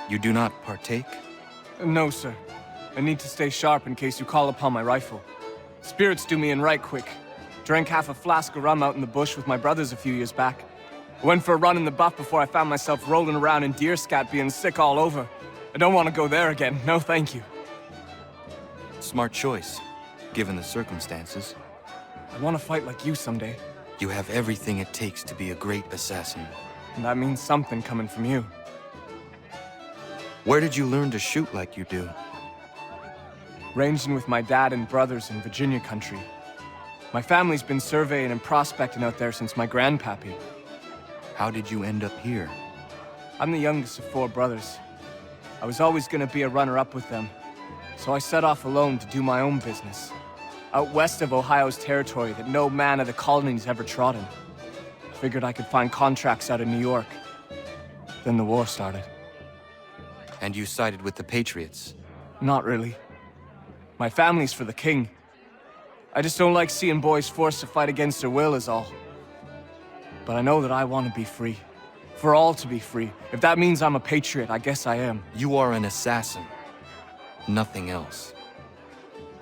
You do not partake? No, sir. I need to stay sharp in case you call upon my rifle. Spirits do me in right quick. Drank half a flask of rum out in the bush with my brothers a few years back. I went for a run in the buff before I found myself rolling around in deer scat being sick all over. I don't want to go there again, no thank you. Smart choice, given the circumstances. I want to fight like you someday. You have everything it takes to be a great assassin. And that means something coming from you. Where did you learn to shoot like you do? Ranging with my dad and brothers in Virginia country. My family's been surveying and prospecting out there since my grandpappy. How did you end up here? I'm the youngest of 4 brothers. I was always gonna be a runner-up with them, so I set off alone to do my own business. Out west of Ohio's territory that no man of the colonies ever trodden. I figured I could find contracts out of New York. Then the war started. And you sided with the Patriots? Not really. My family's for the king. I just don't like seeing boys forced to fight against their will is all. But I know that I want to be free. For all to be free. If that means I'm a patriot, I guess I am. You are an assassin. Nothing else.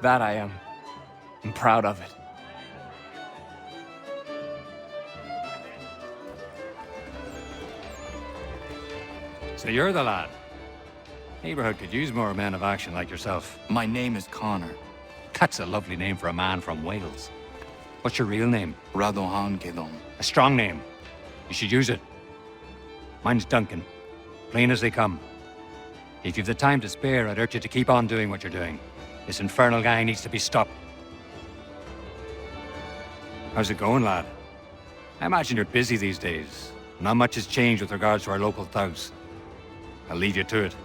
That I am. I'm proud of it. So you're the lad. Neighborhood could use more men of action like yourself. My name is Connor. That's a lovely name for a man from Wales. What's your real name? Radohan Gedon. A strong name. You should use it. Mine's Duncan. Plain as they come. If you've the time to spare, I'd urge you to keep on doing what you're doing. This infernal gang needs to be stopped. How's it going, lad? I imagine you're busy these days. Not much has changed with regards to our local thugs. I'll leave you to it.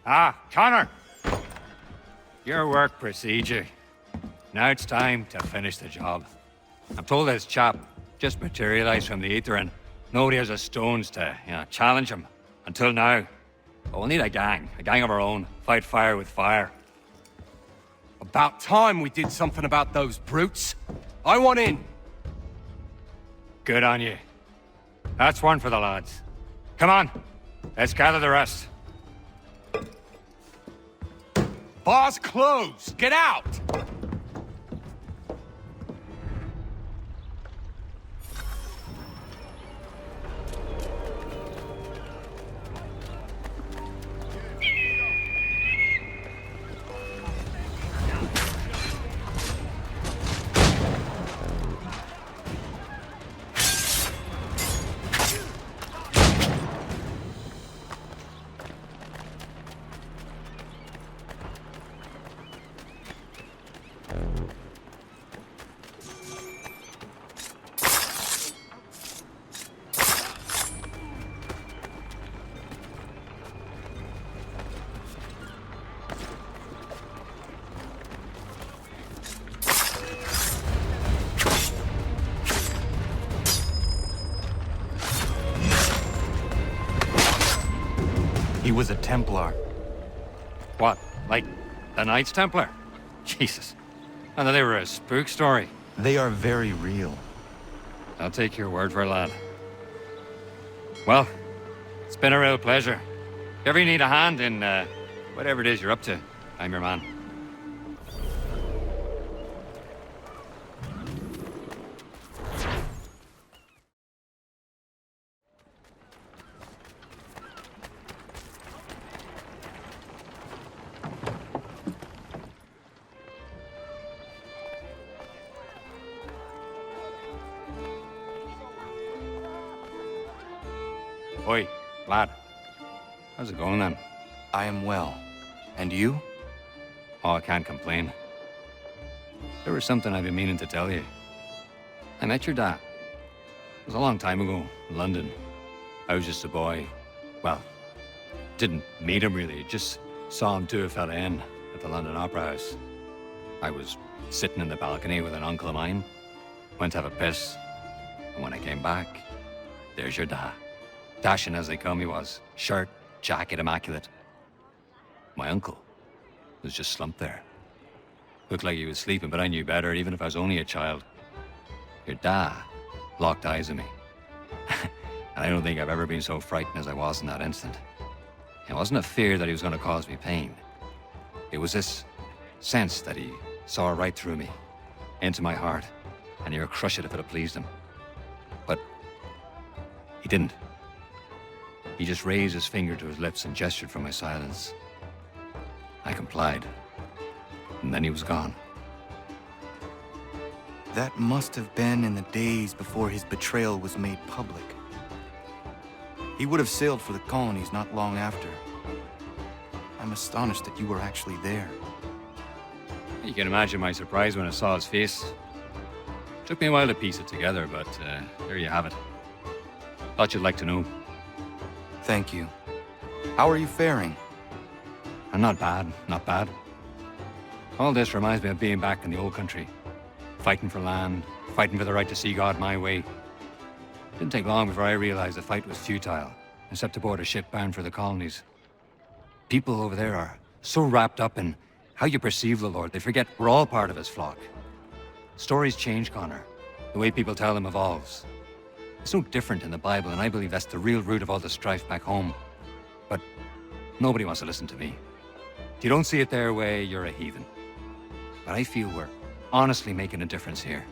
Ah, Connor! Your work procedure. Now it's time to finish the job. I'm told this chap just materialized from the ether and nobody has a stones to, challenge him. Until now. But we'll need a gang of our own. Fight fire with fire. About time we did something about those brutes. I want in. Good on you. That's one for the lads. Come on, let's gather the rest. Bar's closed. Get out! He was a Templar. What? Like the Knights Templar? Jesus. I thought they were a spook story. They are very real. I'll take your word for it, lad. Well, it's been a real pleasure. If ever you need a hand in whatever it is you're up to, I'm your man. Oi, lad. How's it going then? I am well. And you? Oh, I can't complain. There was something I've been meaning to tell you. I met your dad. It was a long time ago, in London. I was just a boy. Well, didn't meet him really, just saw him tour a fella in at the London Opera House. I was sitting in the balcony with an uncle of mine, went to have a piss, and when I came back, there's your dad. Dashing as they come he was, shirt, jacket immaculate. My uncle was just slumped there. Looked like he was sleeping, but I knew better, even if I was only a child. Your dad locked eyes on me. And I don't think I've ever been so frightened as I was in that instant. It wasn't a fear that he was going to cause me pain. It was this sense that he saw right through me, into my heart, and he would crush it if it had pleased him. But he didn't. He just raised his finger to his lips and gestured for my silence. I complied, and then he was gone. That must have been in the days before his betrayal was made public. He would have sailed for the colonies not long after. I'm astonished that you were actually there. You can imagine my surprise when I saw his face. Took me a while to piece it together, but there you have it. Thought you'd like to know. Thank you. How are you faring? I'm not bad, not bad. All this reminds me of being back in the old country. Fighting for land, fighting for the right to see God my way. Didn't take long before I realized the fight was futile, except to board a ship bound for the colonies. People over there are so wrapped up in how you perceive the Lord, they forget we're all part of his flock. Stories change, Connor. The way people tell them evolves. It's no different in the Bible, and I believe that's the real root of all the strife back home. But nobody wants to listen to me. If you don't see it their way, you're a heathen. But I feel we're honestly making a difference here.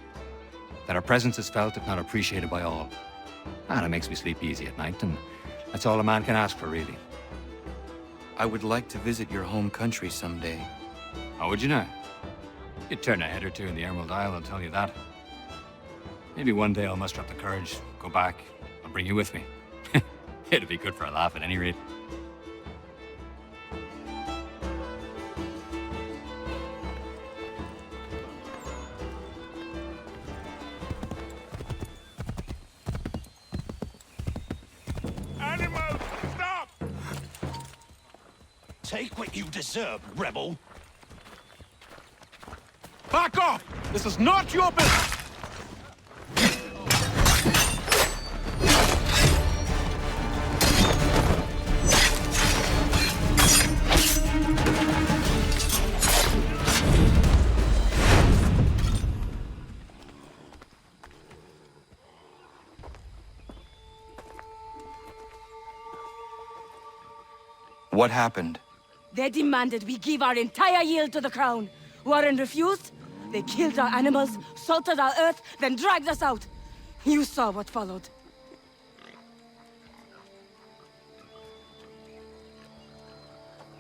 That our presence is felt, if not appreciated by all. And it makes me sleep easy at night, and that's all a man can ask for, really. I would like to visit your home country someday. How would you now? You'd turn a head or two in the Emerald Isle, I'll tell you that. Maybe one day I'll muster up the courage, go back, I'll bring you with me. It'd be good for a laugh at any rate. Animals, stop! Take what you deserve, rebel. Back off! This is not your business! What happened? They demanded we give our entire yield to the crown. Warren refused. They killed our animals, salted our earth, then dragged us out. You saw what followed.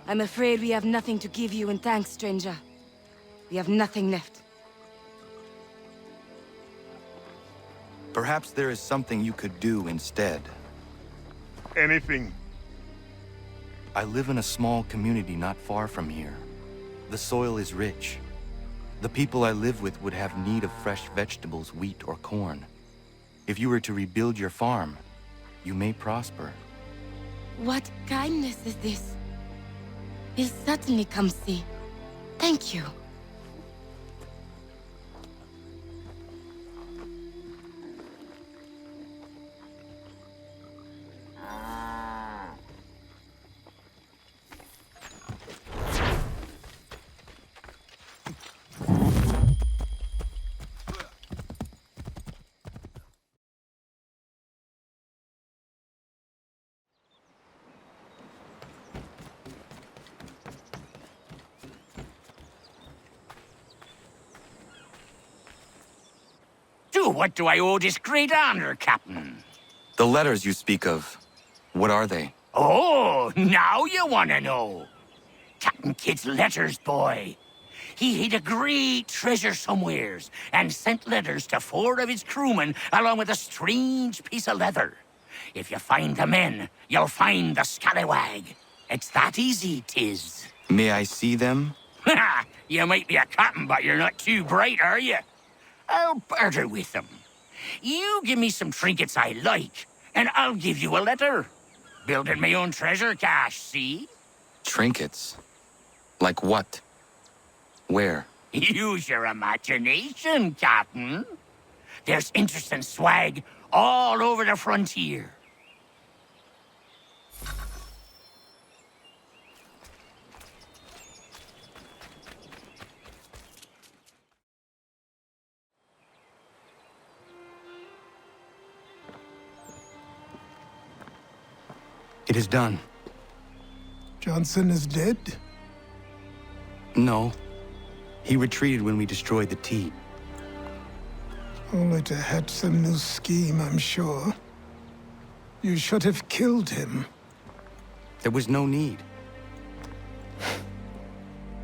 I'm afraid we have nothing to give you in thanks, stranger. We have nothing left. Perhaps there is something you could do instead. Anything. I live in a small community not far from here. The soil is rich. The people I live with would have need of fresh vegetables, wheat, or corn. If you were to rebuild your farm, you may prosper. What kindness is this? We'll certainly come see. Thank you. What do I owe this great honor, Captain? The letters you speak of, what are they? Oh, now you want to know. Captain Kidd's letters, boy. He hid a great treasure somewheres and sent letters to 4 of his crewmen along with a strange piece of leather. If you find the men, you'll find the scallywag. It's that easy, 'tis. May I see them? You might be a captain, but you're not too bright, are you? I'll barter with them. You give me some trinkets I like, and I'll give you a letter. Building my own treasure cache, see? Trinkets? Like what? Where? Use your imagination, Captain. There's interesting swag all over the frontier. It is done. Johnson is dead? No. He retreated when we destroyed the T. Only to hatch some new scheme, I'm sure. You should have killed him. There was no need.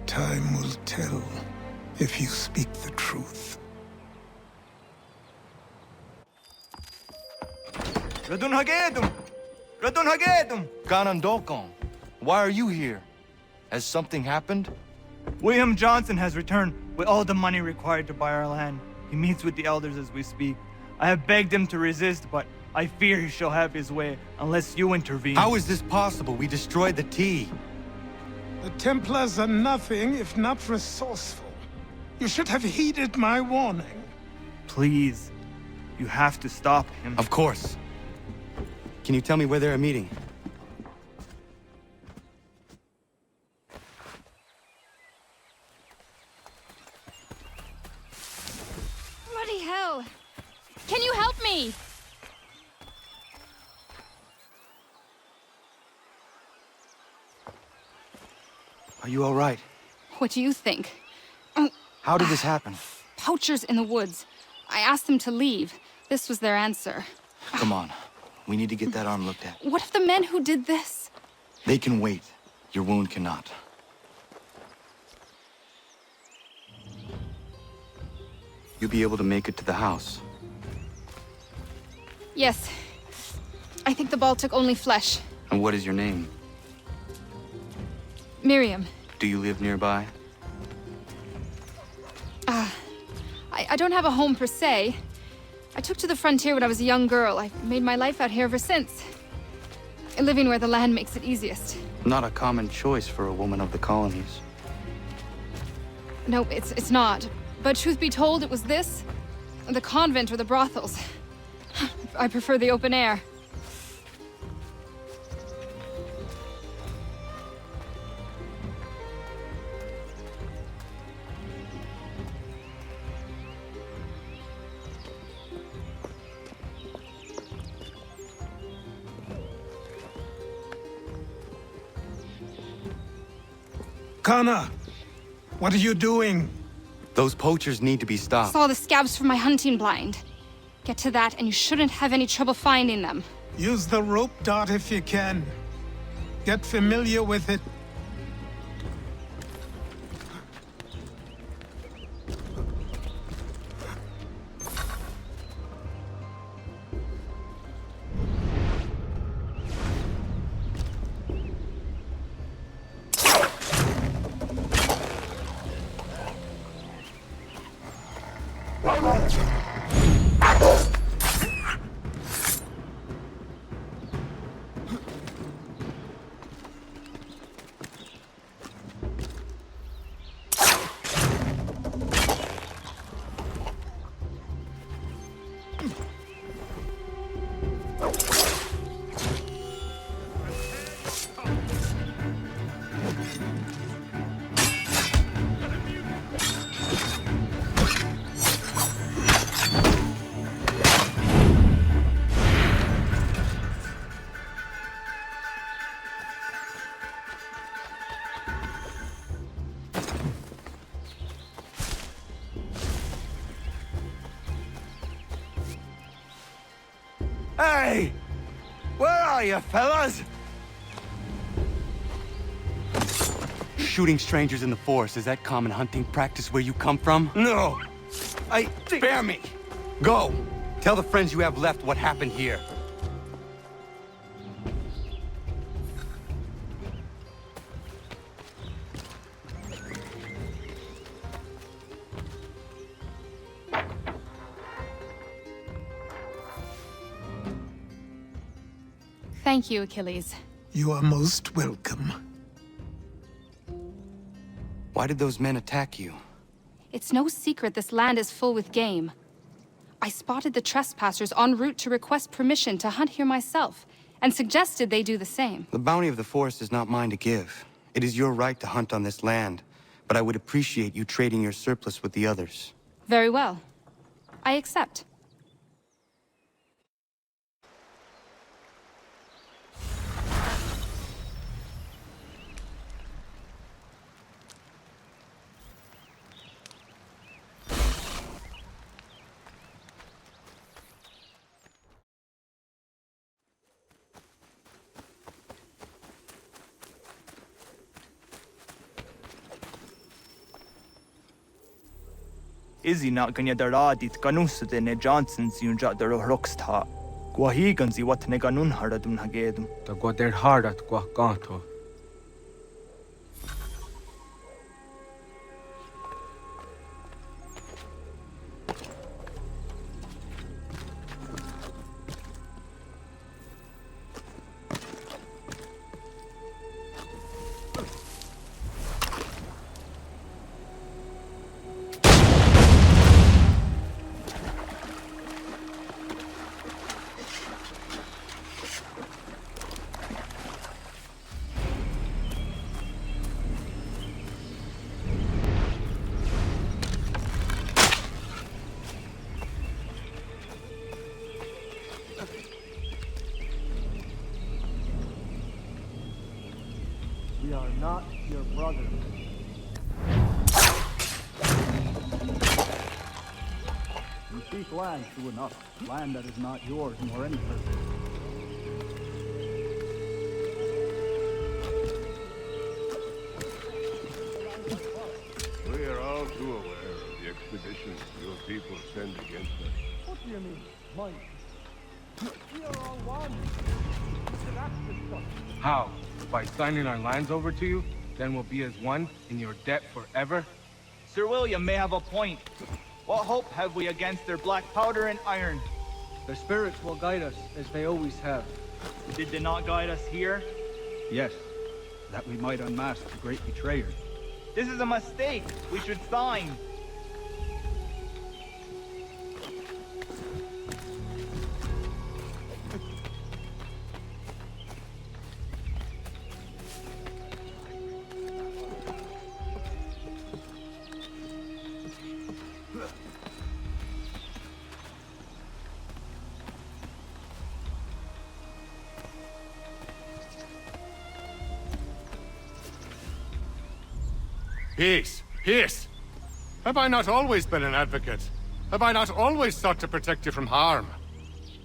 Time will tell if you speak the truth. Ganandokon, why are you here? Has something happened? William Johnson has returned with all the money required to buy our land. He meets with the elders as we speak. I have begged him to resist, but I fear he shall have his way unless you intervene. How is this possible? We destroyed the T. The Templars are nothing if not resourceful. You should have heeded my warning. Please, you have to stop him. Of course. Can you tell me where they're meeting? Bloody hell! Can you help me? Are you all right? What do you think? How did this happen? Poachers in the woods. I asked them to leave. This was their answer. Come on. We need to get that arm looked at. What if the men who did this? They can wait. Your wound cannot. You'll be able to make it to the house. Yes. I think the ball took only flesh. And what is your name? Miriam. Do you live nearby? I don't have a home per se. I took to the frontier when I was a young girl. I've made my life out here ever since. Living where the land makes it easiest. Not a common choice for a woman of the colonies. No, it's not. But truth be told, it was this, the convent or the brothels. I prefer the open air. Kana, what are you doing? Those poachers need to be stopped. Saw the scabs from my hunting blind. Get to that and you shouldn't have any trouble finding them. Use the rope dart if you can. Get familiar with it. Hey! Where are you, fellas? Shooting strangers in the forest, is that common hunting practice where you come from? No! Spare me! Go! Tell the friends you have left what happened here. Thank you, Achilles. You are most welcome. Why did those men attack you? It's no secret this land is full with game. I spotted the trespassers en route to request permission to hunt here myself, and suggested they do the same. The bounty of the forest is not mine to give. It is your right to hunt on this land, but I would appreciate you trading your surplus with the others. Very well. I accept. Izzy not gonna daradit ganusade ne Johnsons yun jat der rocksta. Gwahigan zi wat ne ganun haradun hagedum. Da gwa der hardat gwa ganto. We are not your brothers. You seek land true enough, land that is not yours nor any person. We are all too aware of the expeditions your people send against us. What do you mean, mine? We are all one. We should act this stuff. How? By signing our lands over to you? Then we'll be as one in your debt forever? Sir William may have a point. What hope have we against their black powder and iron? The spirits will guide us, as they always have. Did they not guide us here? Yes, that we might unmask the great betrayer. This is a mistake. We should sign. Peace! Peace! Have I not always been an advocate? Have I not always sought to protect you from harm?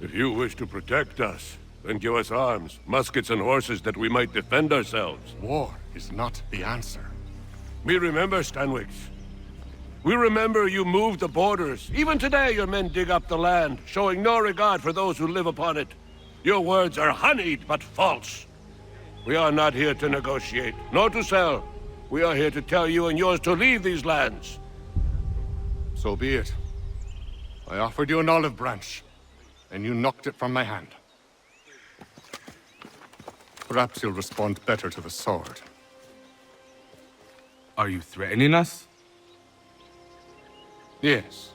If you wish to protect us, then give us arms, muskets and horses that we might defend ourselves. War is not the answer. We remember, Stanwix. We remember you moved the borders. Even today your men dig up the land, showing no regard for those who live upon it. Your words are honeyed, but false. We are not here to negotiate, nor to sell. We are here to tell you and yours to leave these lands. So be it. I offered you an olive branch, and you knocked it from my hand. Perhaps you'll respond better to the sword. Are you threatening us? Yes.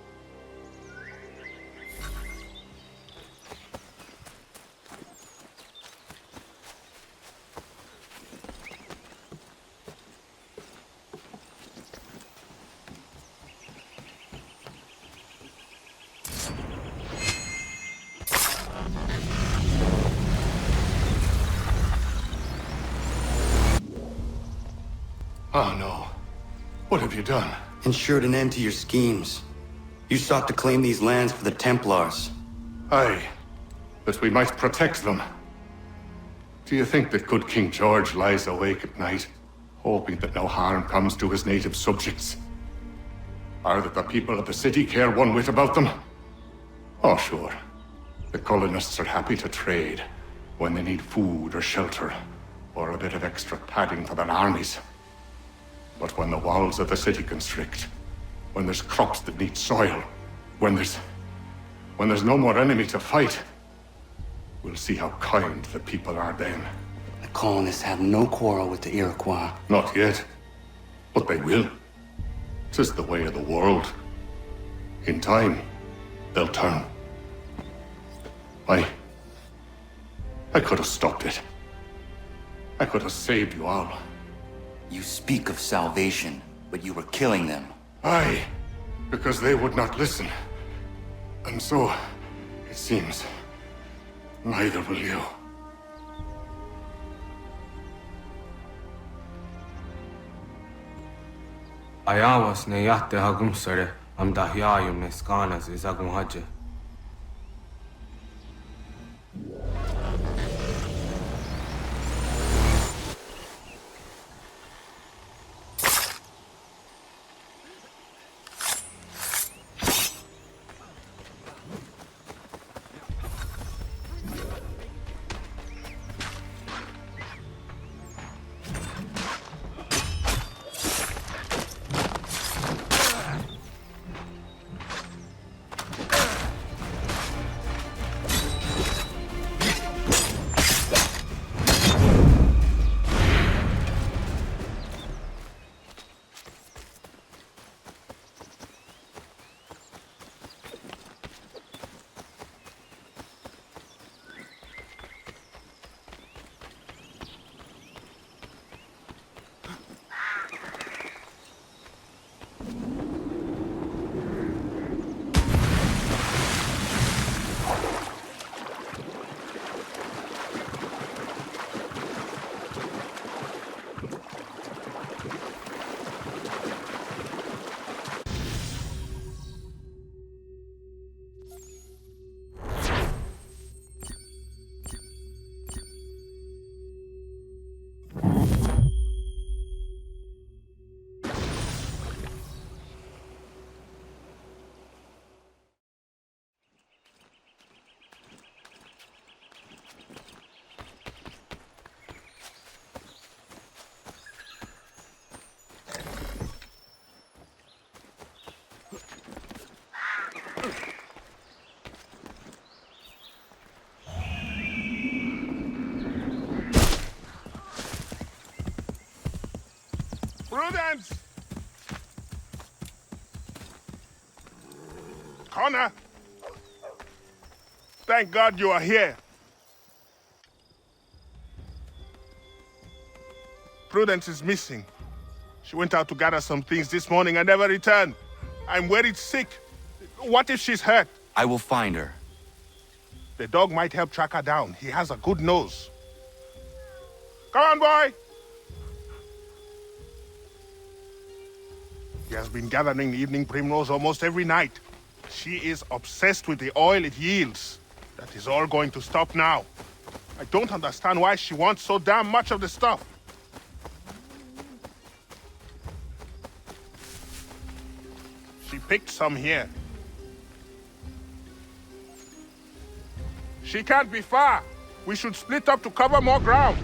Oh no. What have you done? Ensured an end to your schemes. You sought to claim these lands for the Templars. Aye. that we might protect them. Do you think that good King George lies awake at night, hoping that no harm comes to his native subjects? Or that the people of the city care one whit about them? Oh, sure. The colonists are happy to trade when they need food or shelter, or a bit of extra padding for their armies. But when the walls of the city constrict, when there's crops that need soil, when there's no more enemy to fight, we'll see how kind the people are then. The colonists have no quarrel with the Iroquois. Not yet, but they will. 'Tis the way of the world. In time, they'll turn. I could have stopped it. I could have saved you all. You speak of salvation, but you were killing them. Aye, because they would not listen. And so, it seems, neither will you. Ayawas ne yatte hagum sare am dahyayu meskanas izagum haje. Prudence! Connor! Thank God you are here. Prudence is missing. She went out to gather some things this morning and never returned. I'm worried sick. What if she's hurt? I will find her. The dog might help track her down. He has a good nose. Come on, boy! He has been gathering the evening primrose almost every night. She is obsessed with the oil it yields. That is all going to stop now. I don't understand why she wants so damn much of the stuff. She picked some here. She can't be far. We should split up to cover more ground.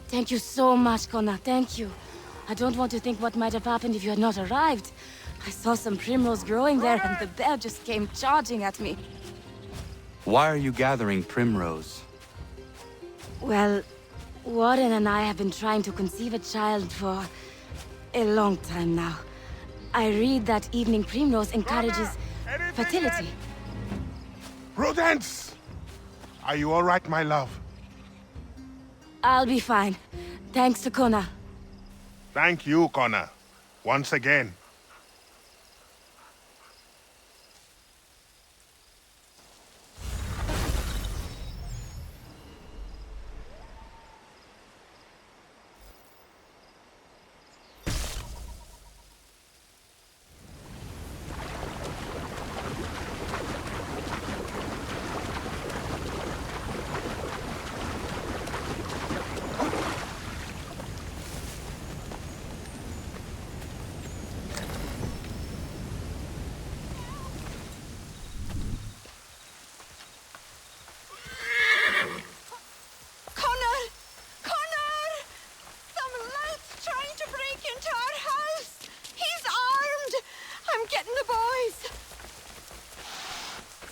Thank you so much, Connor. Thank you. I don't want to think what might have happened if you had not arrived. I saw some primrose growing there, and the bear just came charging at me. Why are you gathering primrose? Well, Warren and I have been trying to conceive a child for a long time now. I read that evening primrose encourages fertility. Prudence! Are you all right, my love? I'll be fine. Thanks to Kona. Thank you, Connor. Once again.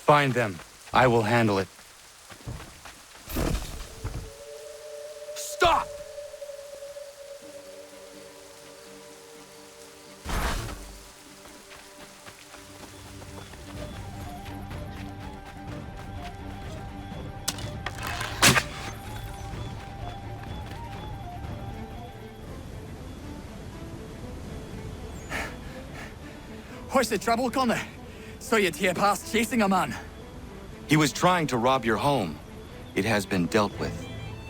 Find them. I will handle it. Stop! What's the trouble, Connor? So you'd hear past chasing a man. He was trying to rob your home. It has been dealt with.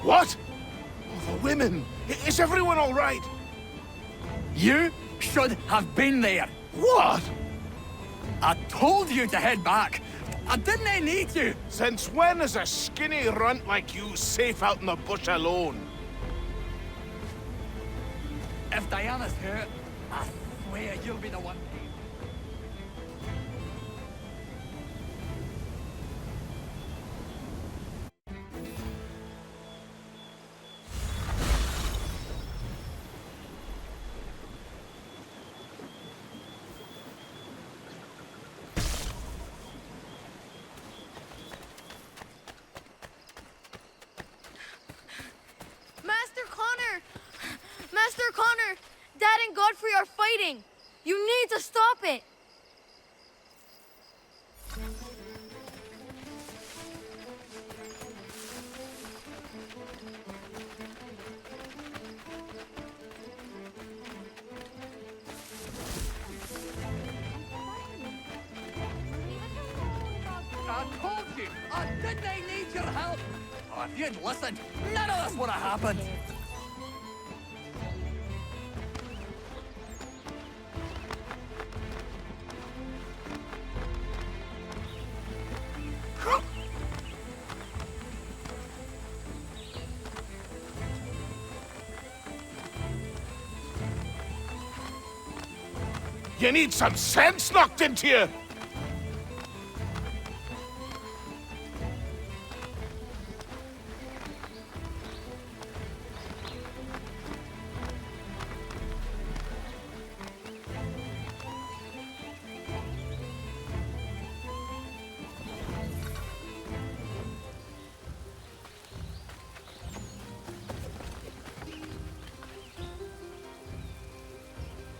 What? Oh, the women! Is everyone all right? You should have been there. What? I told you to head back. I didn't need you. Since when is a skinny runt like you safe out in the bush alone? If Diana's hurt, I swear you'll be the one. Master Connor! Dad and Godfrey are fighting! You need to stop it! I told you! I didn't need your help! Oh, if you'd listened, none of this would have happened! You need some sense knocked into you!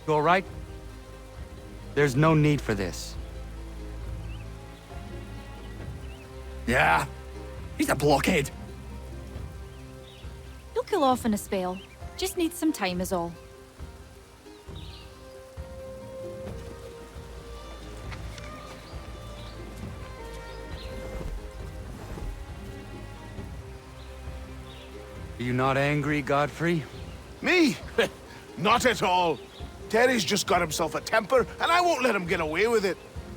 You all right? There's no need for this. Yeah, he's a blockhead. He'll cool off in a spell. Just needs some time is all. Are you not angry, Godfrey? Me? Not at all. Terry's just got himself a temper, and I won't let him get away with it.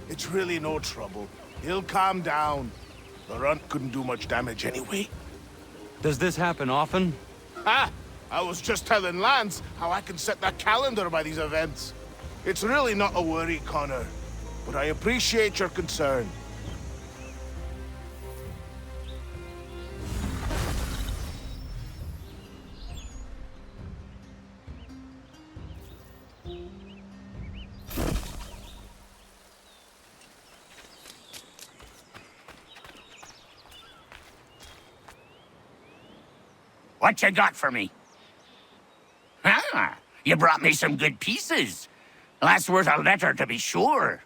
It's really no trouble. He'll calm down. The runt couldn't do much damage anyway. Does this happen often? Ha! I was just telling Lance how I can set the calendar by these events. It's really not a worry, Connor. But I appreciate your concern. What you got for me? Ah, you brought me some good pieces. That's worth a letter to be sure.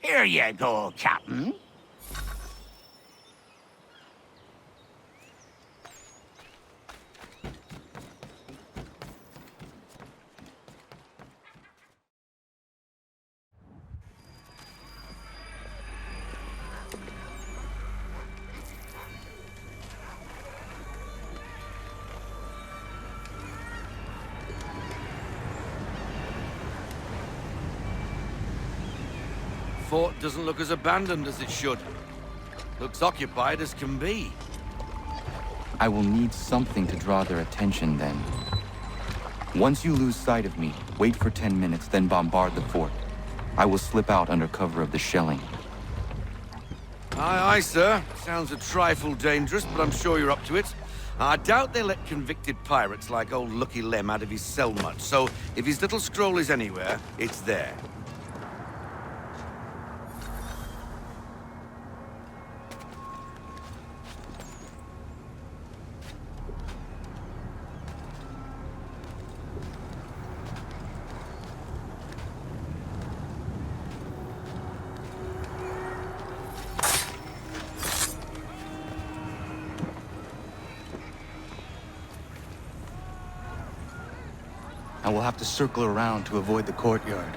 Here you go, Captain. Fort doesn't look as abandoned as it should. Looks occupied as can be. I will need something to draw their attention then. Once you lose sight of me, wait for 10 minutes, then bombard the fort. I will slip out under cover of the shelling. Aye, aye, sir. Sounds a trifle dangerous, but I'm sure you're up to it. I doubt they let convicted pirates like old Lucky Lem out of his cell much, so if his little scroll is anywhere, it's there. I will have to circle around to avoid the courtyard.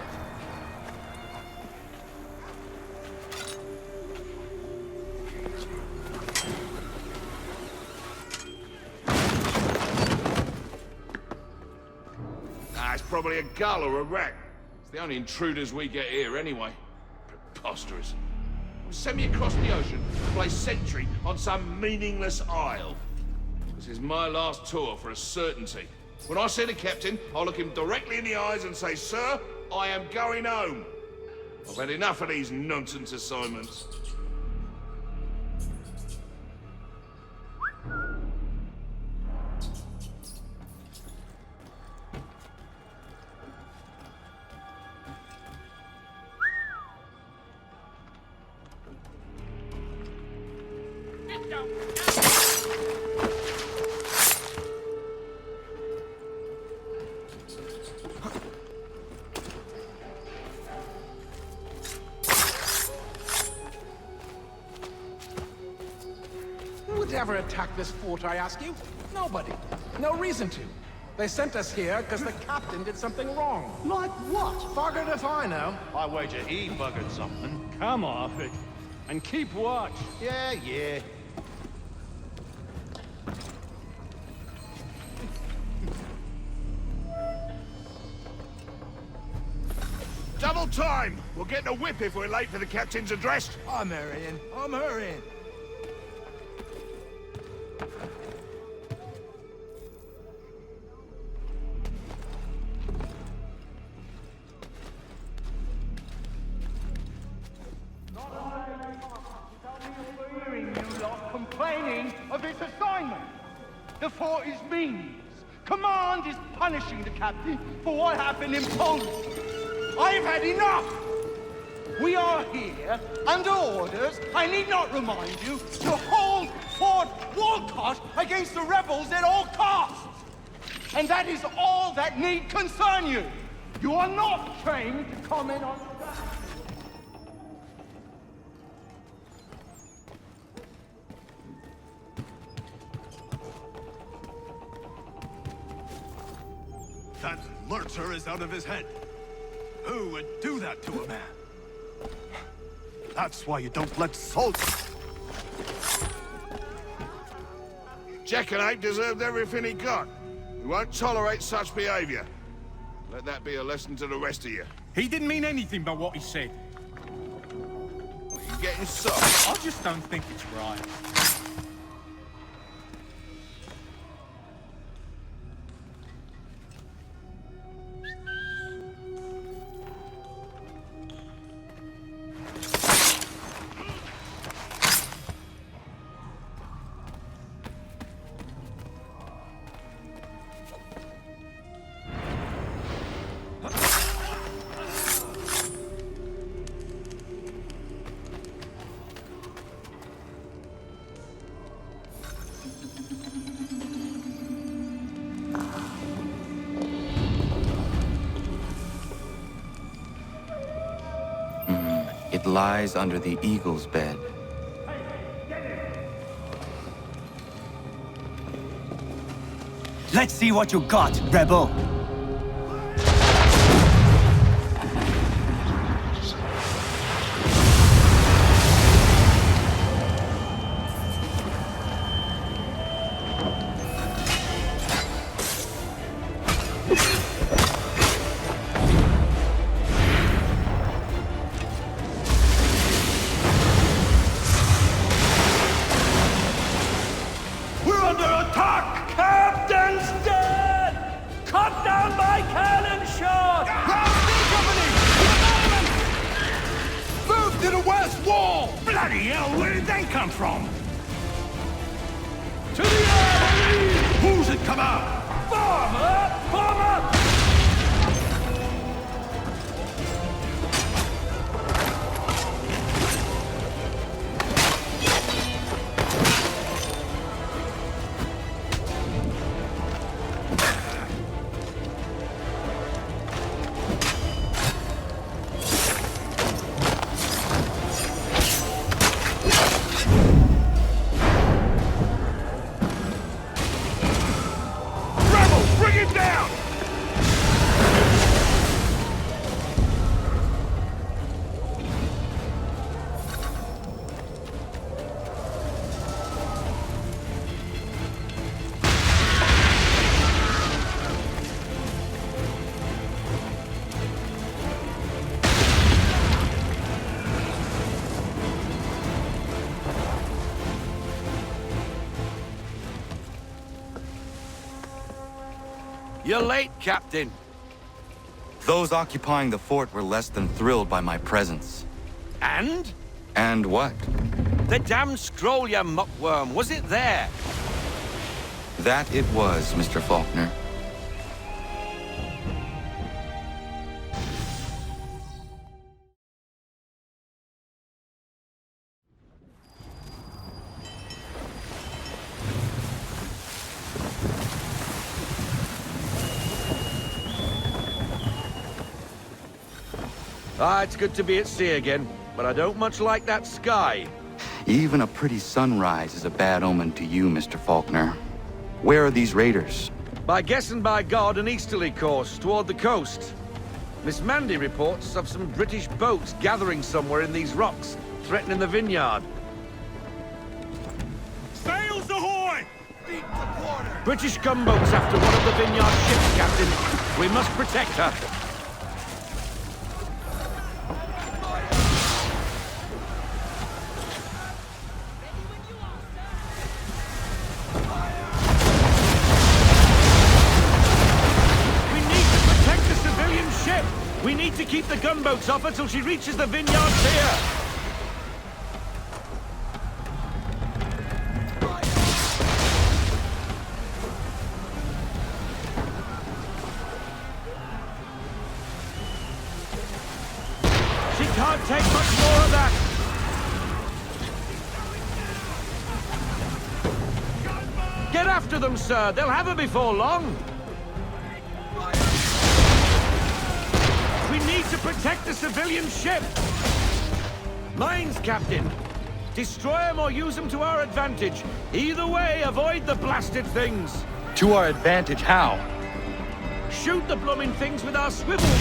It's probably a gull or a rat. It's the only intruders we get here anyway. Preposterous. Send me across the ocean to play sentry on some meaningless isle. This is my last tour for a certainty. When I see the captain, I'll look him directly in the eyes and say, "Sir, I am going home. I've had enough of these nonsense assignments." Who would ever attack this fort, I ask you? Nobody. No reason to. They sent us here because the captain did something wrong. Like what? Buggered if I know. I wager he buggered something. Come off it. And keep watch. Yeah. Double time! We'll get in a whip if we're late for the captain's address. I'm hurrying. I'm hurrying. Complaining of its assignment. The fort is meaningless. Command is punishing the captain for what happened in Poland. I've had enough! We are here under orders, I need not remind you, to hold Fort Walcott against the rebels at all costs. And that is all that need concern you. You are not trained to comment on that. That lurcher is out of his head. Who would do that to a man? That's why you don't let soldiers... Jackanapes deserved everything he got. We won't tolerate such behavior. Let that be a lesson to the rest of you. He didn't mean anything by what he said. What, you getting soft? I just don't think it's right. It lies under the eagle's bed. Let's see what you got, rebel. We're under attack! Captain's dead! Cut down by cannon shot! Move to the west wall! Bloody hell, where did they come from? To the army! Who's in command? Form up! Form up! Bring him down! You're late, Captain. Those occupying the fort were less than thrilled by my presence. And? And what? The damn scroll, you muckworm. Was it there? That it was, Mr. Faulkner. It's good to be at sea again, but I don't much like that sky. Even a pretty sunrise is a bad omen to you, Mr. Faulkner. Where are these raiders? By guess and by God, an easterly course toward the coast. Miss Mandy reports of some British boats gathering somewhere in these rocks, threatening the vineyard. Sails ahoy! British gunboats after one of the vineyard ships, Captain. We must protect her. We need to keep the gunboats off until she reaches the vineyards here. She can't take much more of that. Get after them, sir. They'll have her before long. We need to protect the civilian ship! Mines, Captain! Destroy them or use them to our advantage. Either way, avoid the blasted things! To our advantage, how? Shoot the blooming things with our swivels!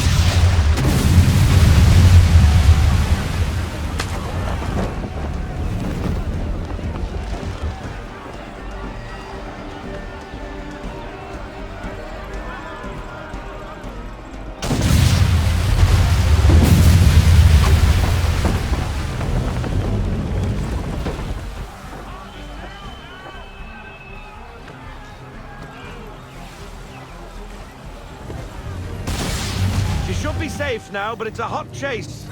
Should be safe now, but it's a hot chase.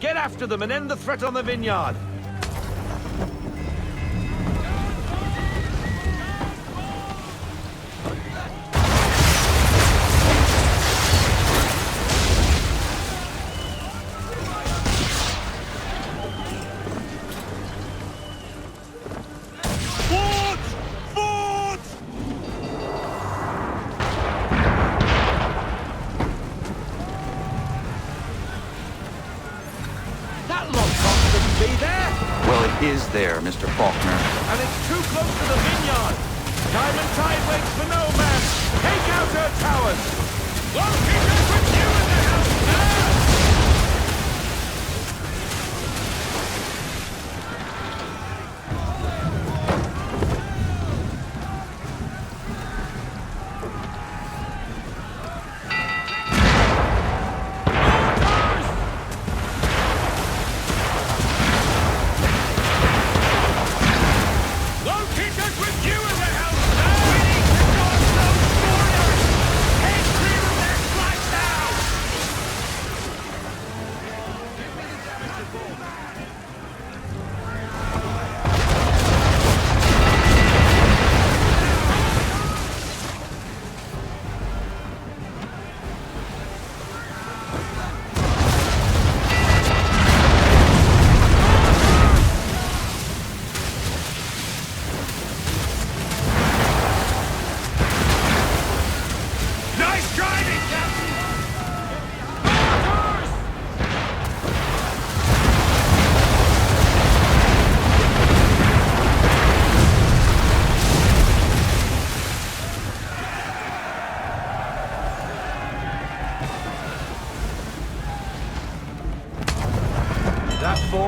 Get after them and end the threat on the vineyard. is there, Mr. Faulkner? And it's too close to the vineyard. Diamond Tide waits for no man. Take out her towers. Won't keep us with you in the house now!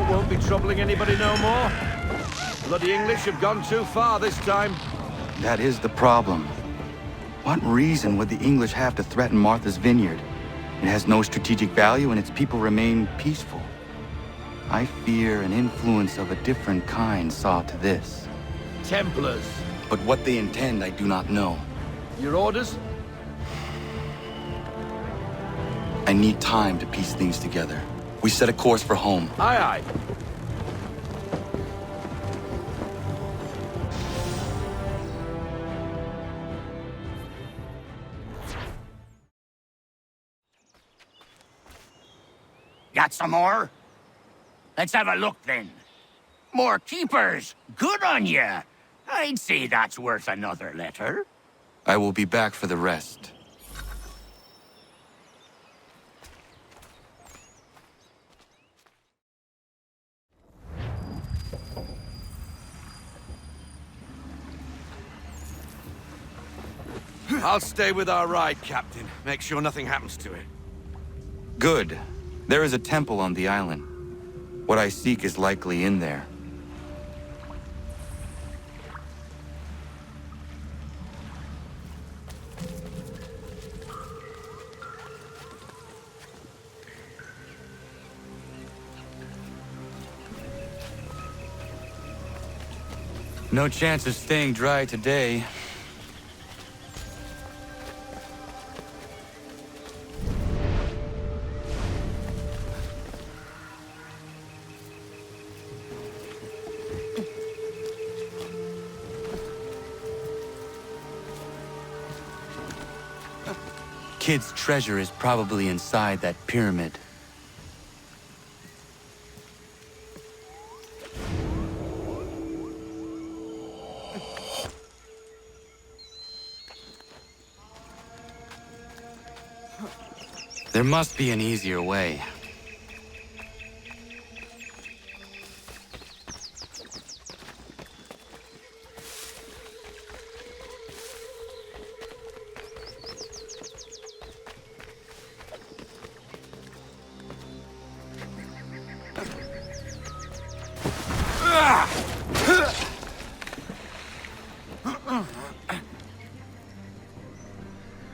Won't be troubling anybody no more. Bloody English have gone too far this time. That is the problem. What reason would the English have to threaten Martha's Vineyard? It has no strategic value and its people remain peaceful. I fear an influence of a different kind saw to this. Templars. But what they intend, I do not know. Your orders? I need time to piece things together. We set a course for home. Aye, aye. Got some more? Let's have a look then. More keepers. Good on ya. I'd say that's worth another letter. I will be back for the rest. I'll stay with our ride, Captain. Make sure nothing happens to it. Good. There is a temple on the island. What I seek is likely in there. No chance of staying dry today. Kid's treasure is probably inside that pyramid. There must be an easier way.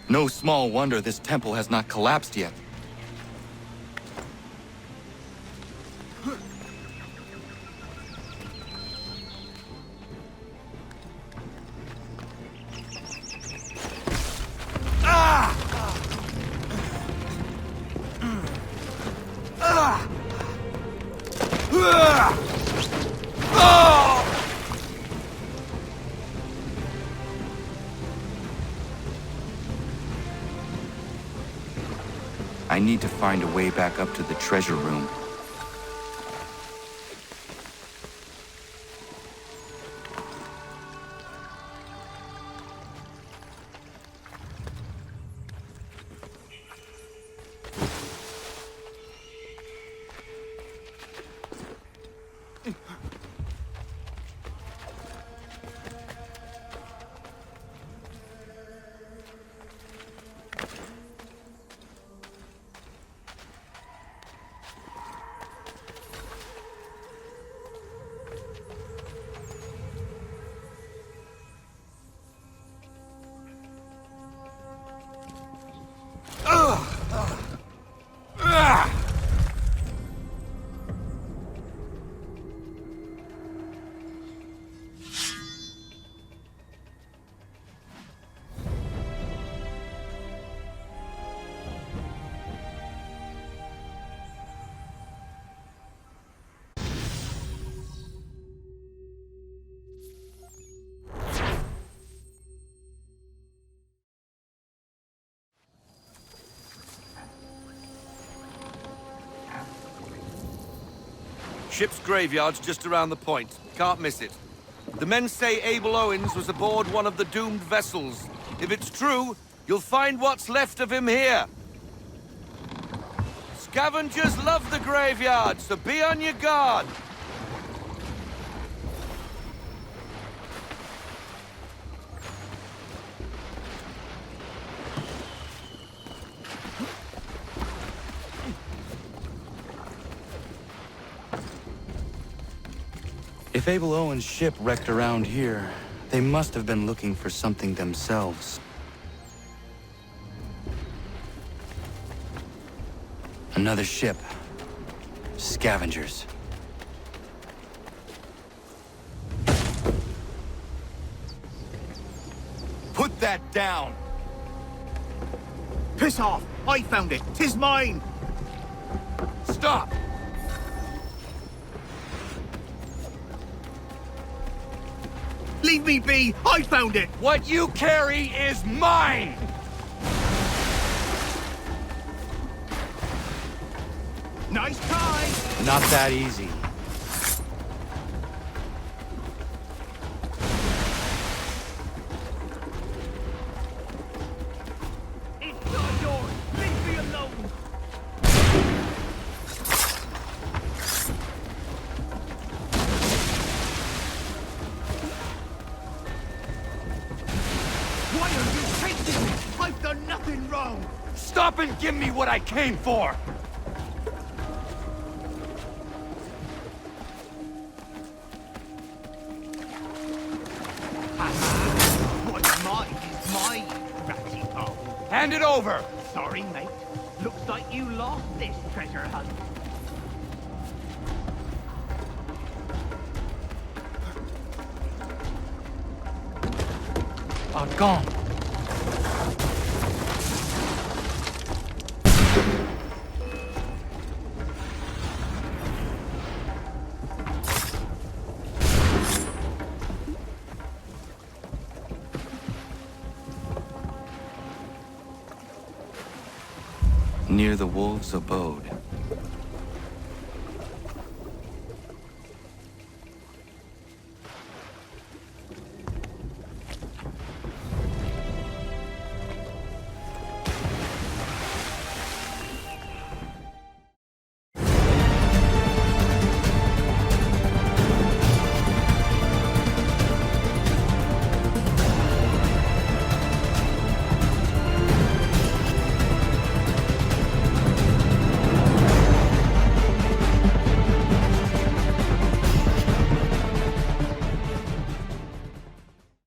No small wonder this temple has not collapsed yet. I need to find a way back up to the treasure room. Ship's graveyard's just around the point. Can't miss it. The men say Abel Owens was aboard one of the doomed vessels. If it's true, you'll find what's left of him here. Scavengers love the graveyard, so be on your guard. If Abel Owens' ship wrecked around here, they must have been looking for something themselves. Another ship. Scavengers. Put that down! Piss off! I found it! 'Tis mine! Stop! Leave me be! I found it! What you carry is mine! Nice try! Not that easy. It's not yours! Leave me alone! Why are you chasing me? I've done nothing wrong! Stop and give me what I came for! What's mine is mine, ratty hole. Hand it over! Sorry, mate. Looks like you lost this treasure hunt. Gone. Near the wolves' abode.